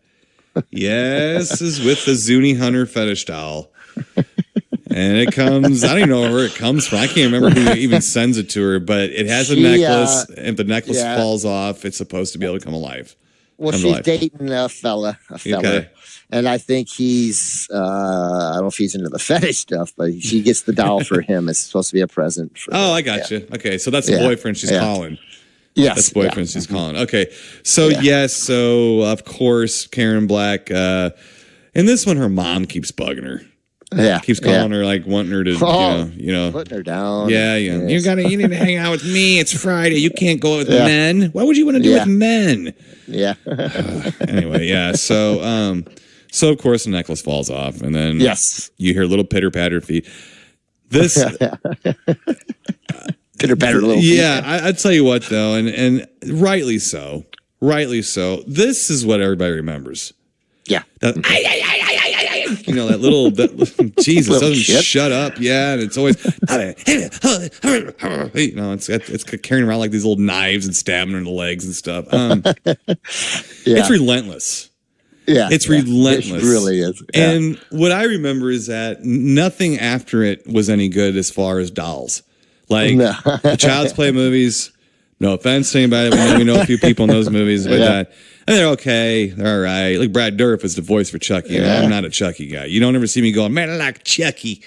is with the Zuni Hunter fetish doll. And it comes, I don't even know where it comes from. I can't remember who even sends it to her, but it has a necklace, and if the necklace falls off, it's supposed to be able to come alive. Well, she's dating a fella. Okay. And I think he's, I don't know if he's into the fetish stuff, but she gets the doll for him. It's supposed to be a present. I got you. Okay, so that's the boyfriend she's calling. Yes. That's the boyfriend she's calling. Okay, so so of course, Karen Black, and this one, her mom keeps bugging her. Yeah, keeps calling her, wanting her to, putting her down. Yeah. You need to hang out with me. It's Friday. You can't go with men. Why would you want to do with men? Yeah. Anyway, so of course the necklace falls off, and then you hear little pitter patter feet. This pitter patter little feet. Yeah, I tell you what though, and rightly so. This is what everybody remembers. Yeah. That little Jesus doesn't shut up. Yeah, and it's always it's carrying around like these little knives and stabbing her in the legs and stuff. It's relentless. Yeah, it's relentless. It really is. Yeah. And what I remember is that nothing after it was any good as far as dolls. The Child's Play movies. No offense to anybody, we know a few people in those movies, but and they're okay. They're all right. Like Brad Dourif is the voice for Chucky. Yeah. I'm not a Chucky guy. You don't ever see me going, man, I like Chucky.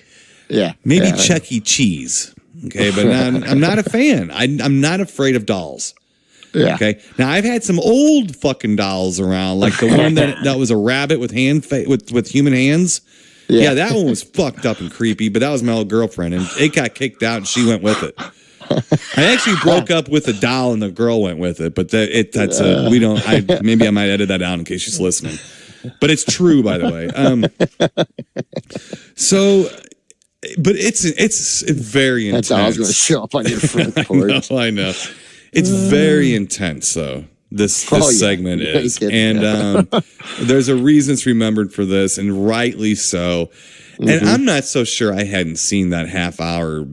Yeah. Maybe Chuck E. Cheese. Okay, but I'm not a fan. I'm not afraid of dolls. Yeah. Okay. Now I've had some old fucking dolls around, like the one that was a rabbit with with human hands. Yeah, that one was fucked up and creepy, but that was my old girlfriend, and it got kicked out, and she went with it. I actually broke up with the doll and the girl went with it, but we don't. Maybe I might edit that out in case she's listening. But it's true, by the way. But it's very intense. That's how I was going to show up on your front porch. I know. It's very intense, though. This segment is, and there's a reason it's remembered for this, and rightly so. And I'm not so sure I hadn't seen that half-hour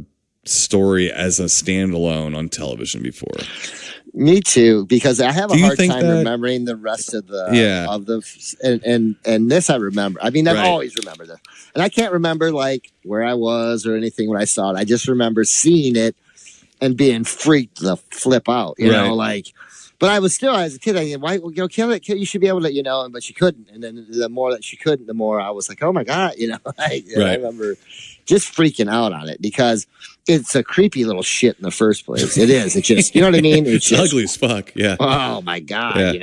story as a standalone on television before. Me too, because I have a hard time remembering the rest of the and this I remember. I mean, I've always remembered this, and I can't remember like where I was or anything when I saw it. I just remember seeing it and being freaked the flip out, you know, like. But I was still, as a kid, I said, why, kill it. You should be able to, but she couldn't. And then the more that she couldn't, the more I was like, oh my God, I remember just freaking out on it because it's a creepy little shit in the first place. It is. It's just, you know what I mean? It's just, ugly as fuck. Yeah. Oh my God,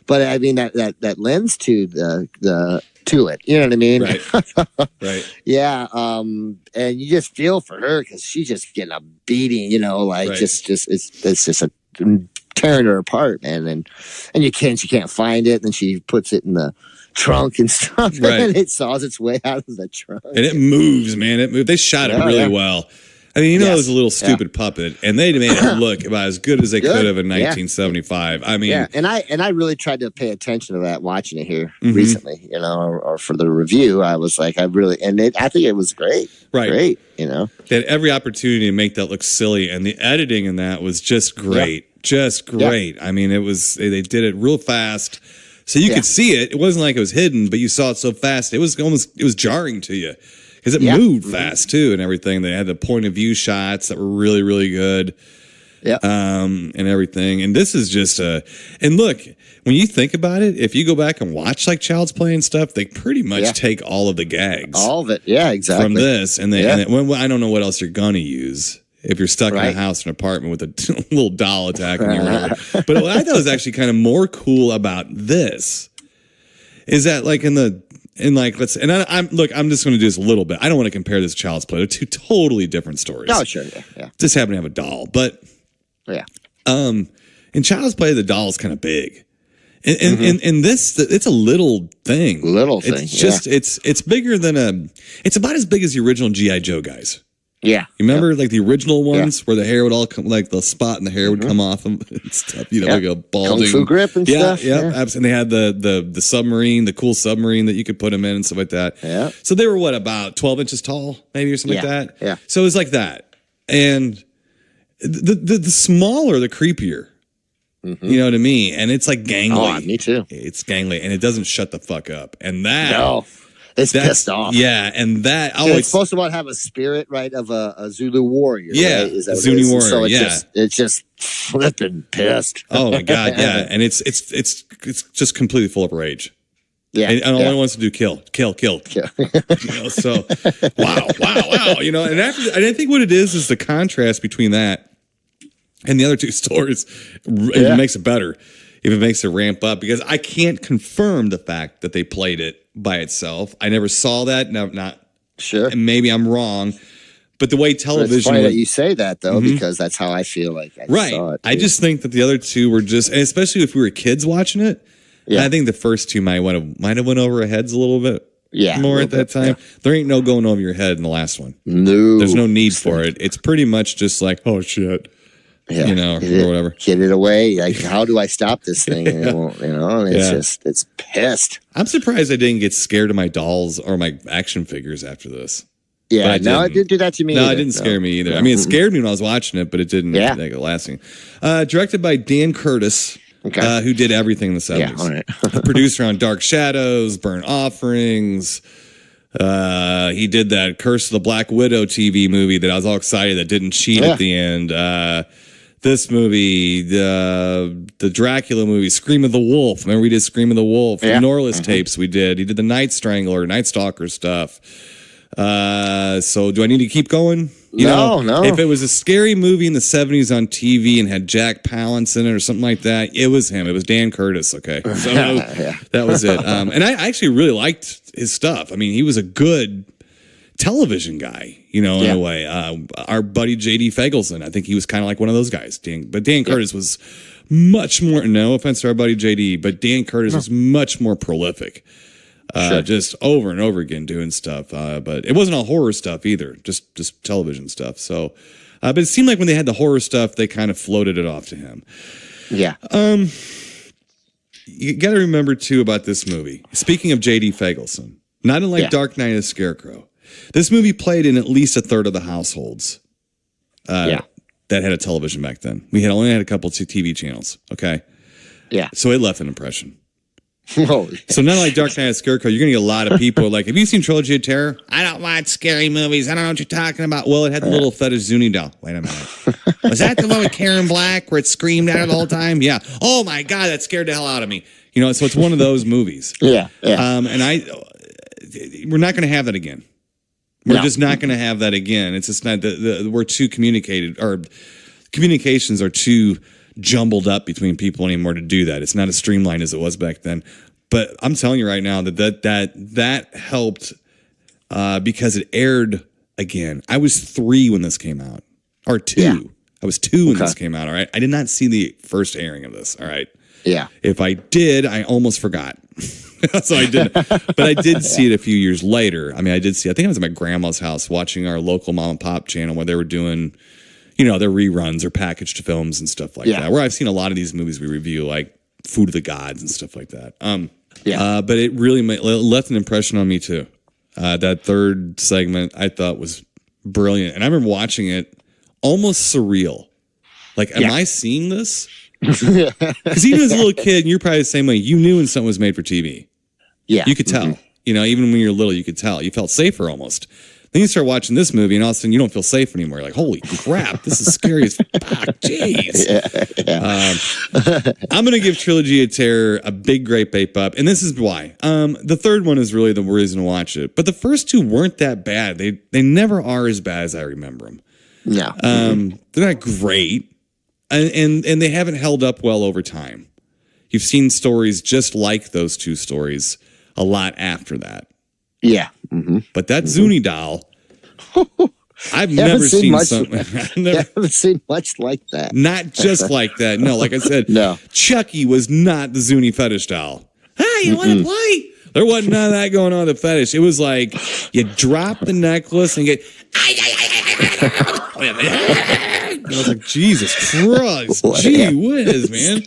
but I mean, that lends to to it. You know what I mean? Right. Right. Yeah. And you just feel for her because she's just getting a beating, just it's just a tearing her apart, man, and she can't find it, and then she puts it in the trunk and stuff, and it saws its way out of the trunk, and it moves, man. It moved. They shot it really well. I mean, it was a little stupid puppet, and they made it look about as good as they could have in 1975. I mean, and I really tried to pay attention to that watching it here recently, or for the review. I was like, I think it was great, great, They had every opportunity to make that look silly, and the editing in that was just great. Just great. I mean, they did it real fast, so you could see it. It wasn't like it was hidden, but you saw it so fast. It was jarring to you because it moved fast too, and everything. They had the point of view shots that were really, really good. Yeah. And everything. And this is just and look, when you think about it, if you go back and watch like Child's Play and stuff, they pretty much take all of the gags, all of it. Yeah, exactly. From this, and I don't know what else you're gonna use. If you're stuck in a house or an apartment with a little doll attacking you. But what I thought was actually kind of more cool about this is that like I'm just going to do this a little bit. I don't want to compare this to Child's Play. They're two totally different stories. Oh, sure. Yeah. Just happen to have a doll. But in Child's Play, the doll's kind of big. And this, it's a little thing. It's just, it's bigger than it's about as big as the original G.I. Joe guys. Yeah. You remember like the original ones where the hair would all come, like the spot in the hair would come off them and stuff, like a balding. Kung Fu grip and stuff. Yeah, absolutely. And they had the submarine, the cool submarine that you could put them in and stuff like that. Yeah. So they were about 12 inches tall, maybe, or something like that? Yeah. So it was like that. And the smaller, the creepier. You know what I mean? And it's like gangly. Oh, me too. It's gangly, and it doesn't shut the fuck up. And that... No. It's pissed off. Yeah, and that... it's supposed to have a spirit, right, of a Zulu warrior. Yeah, right? Zulu warrior, so it's just flipping pissed. Oh, my God, yeah. And it's just completely full of rage. Yeah. And all it wants to do, kill. So, wow. And I think what it is the contrast between that and the other two stories. It makes it better. If it makes it ramp up, because I can't confirm the fact that they played it by itself. I never saw that. No, not sure. And maybe I'm wrong, but the way television. It's funny that you say that though, because that's how I feel like I saw it. I just think that the other two were just, and especially if we were kids watching it. Yeah. I think the first two might have went over our heads a little bit. More at that time. Yeah. There ain't no going over your head in the last one. No, there's no need for it. It's pretty much just like, oh shit. Yeah, or whatever. Get it away. Like, how do I stop this thing? And it won't, and it's pissed. I'm surprised I didn't get scared of my dolls or my action figures after this. Yeah, it didn't do that to me. No, it didn't scare me either. I mean, it scared me when I was watching it, but it didn't make it lasting. Directed by Dan Curtis, who did everything in the 70s. Yeah, all right. Producer on Dark Shadows, Burnt Offerings. He did that Curse of the Black Widow TV movie that I was all excited that didn't cheat at the end. This movie, the Dracula movie, Scream of the Wolf. Remember we did Scream of the Wolf. The Norlis tapes we did. He did the Night Strangler, Night Stalker stuff. So do I need to keep going? No. If it was a scary movie in the 70s on TV and had Jack Palance in it or something like that, it was him. It was Dan Curtis, okay? So that was it. And I actually really liked his stuff. I mean, he was a good television guy, in a way. Our buddy J.D. Fagelson, I think he was kind of like one of those guys. But Dan Curtis was much more, no offense to our buddy J.D., but Dan Curtis was much more prolific. Just over and over again doing stuff. But it wasn't all horror stuff either, just television stuff. So, but it seemed like when they had the horror stuff, they kind of floated it off to him. Yeah. You got to remember, too, about this movie. Speaking of J.D. Fagelson, not unlike Dark Knight of the Scarecrow, this movie played in at least a third of the households that had a television back then. We had only had a couple of TV channels, okay? Yeah. So it left an impression. Oh, yeah. So not like Dark Knight of the Scarecrow, you're going to get a lot of people like, have you seen Trilogy of Terror? I don't watch scary movies. I don't know what you're talking about. Well, it had the little fetish Zuni doll. Wait a minute. Was that the one with Karen Black where it screamed at her the whole time? Yeah. Oh my God, that scared the hell out of me. So it's one of those movies. Yeah. And we're not going to have that again. We're just not going to have that again. It's just not we're too communications are too jumbled up between people anymore to do that. It's not as streamlined as it was back then. But I'm telling you right now that helped because it aired again. I was 3 when this came out, or 2. Yeah. I was 2 when this came out. All right, I did not see the first airing of this. All right. Yeah. If I did, I almost forgot. So I did, but I did see it a few years later. I mean, I think I was at my grandma's house watching our local mom and pop channel where they were doing, their reruns or packaged films and stuff like that. Where I've seen a lot of these movies we review, like Food of the Gods and stuff like that. But it really left an impression on me too. That third segment I thought was brilliant, and I remember watching it almost surreal. Like, am I seeing this? Because even as a little kid, and you're probably the same way, you knew when something was made for TV. Yeah. You could tell. Mm-hmm. Even when you're little, you could tell. You felt safer almost. Then you start watching this movie, and all of a sudden you don't feel safe anymore. You're like, holy crap, this is scary as fuck. Jeez. I'm going to give Trilogy of Terror a big, great bape up, and this is why. The third one is really the reason to watch it. But the first 2 weren't that bad. They never are as bad as I remember them. No. They're not great. And they haven't held up well over time. You've seen stories just like those 2 stories a lot after that. Yeah. Mm-hmm. But that Zuni doll, I've never seen something. I haven't seen much like that. Not just like that. No, like I said, Chucky was not the Zuni fetish doll. Hey, you want to play? There wasn't none of that going on with the fetish. It was like you drop the necklace and get... I was like, Jesus Christ. Gee whiz, man.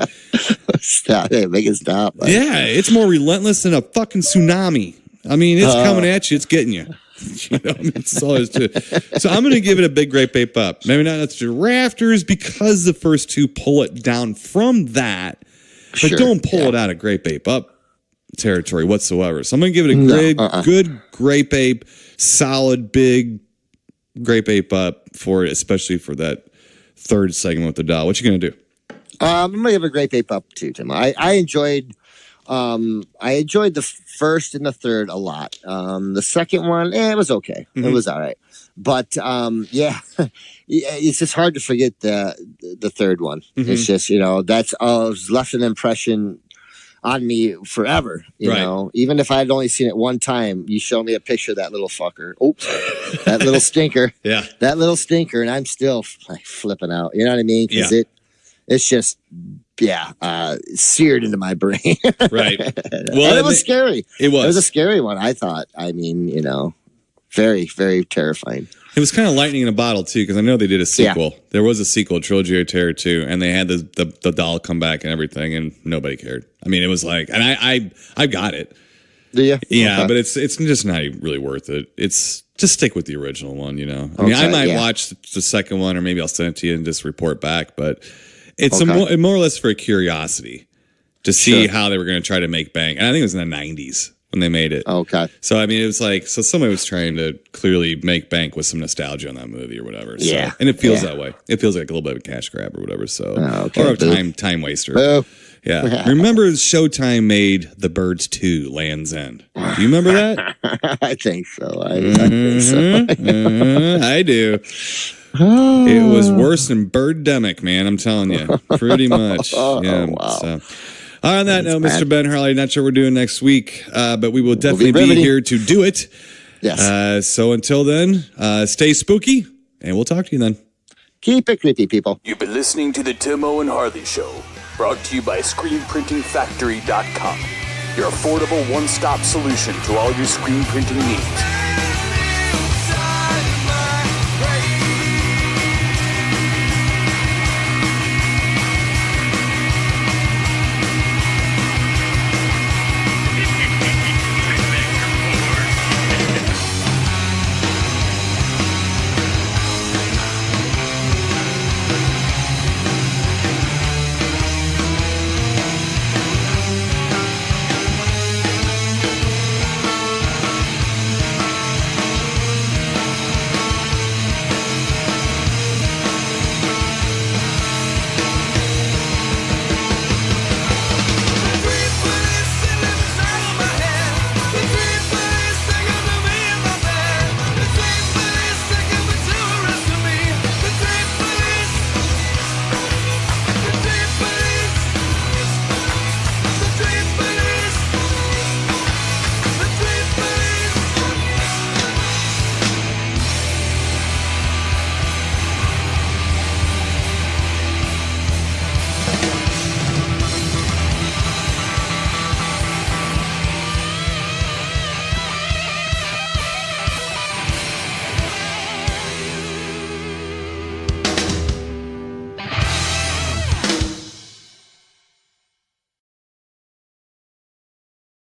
Stop it. Make it stop. Man. Yeah, it's more relentless than a fucking tsunami. I mean, it's coming at you. It's getting you. It's all there's to it. So I'm going to give it a big, great bape up. Maybe not to rafters because the first 2 pull it down from that, but don't pull it out of great bape up territory whatsoever. So I'm going to give it a good, great bape, solid, big, great bape up for it, especially for that third segment with the doll. What you going to do? I'm going to give a great bape up too, Tim. I enjoyed the first and the third a lot. The second one, it was okay. Mm-hmm. It was all right. But it's just hard to forget the third one. Mm-hmm. It's just, that's it's left an impression on me forever. You know, even if I had only seen it one time, you show me a picture of that little fucker. Oops, that little stinker. Yeah, that little stinker, and I'm still flipping out. You know what I mean? Because it's just seared into my brain. Right. Well, it was scary. It was a scary one. I thought. I mean, very, very terrifying. It was kind of lightning in a bottle, too, because I know they did a sequel. Yeah. There was a sequel, Trilogy of Terror 2, and they had the doll come back and everything, and nobody cared. I mean, it was like, and I got it. Do you? Yeah, okay. But it's just not really worth it. It's just stick with the original one, I mean, I might watch the second one, or maybe I'll send it to you and just report back, but it's more or less for a curiosity to see how they were going to try to make bank. And I think it was in the 90s. When they made it. Okay. So, I mean, it was like, somebody was trying to clearly make bank with some nostalgia on that movie or whatever. So, yeah. And it feels that way. It feels like a little bit of a cash grab or whatever. So, or a time waster. Boo. Yeah. Remember Showtime made The Birds 2, Land's End. Do you remember that? I think so. I think so. I do. It was worse than Birdemic, man. I'm telling you. Pretty much. Yeah. Wow. So. On that note, Mr. Ben Harley, not sure what we're doing next week, but we will definitely be here to do it. Yes. So until then, stay spooky, and we'll talk to you then. Keep it creepy, people. You've been listening to the Timo and Harley Show, brought to you by ScreenPrintingFactory.com, your affordable one-stop solution to all your screen printing needs.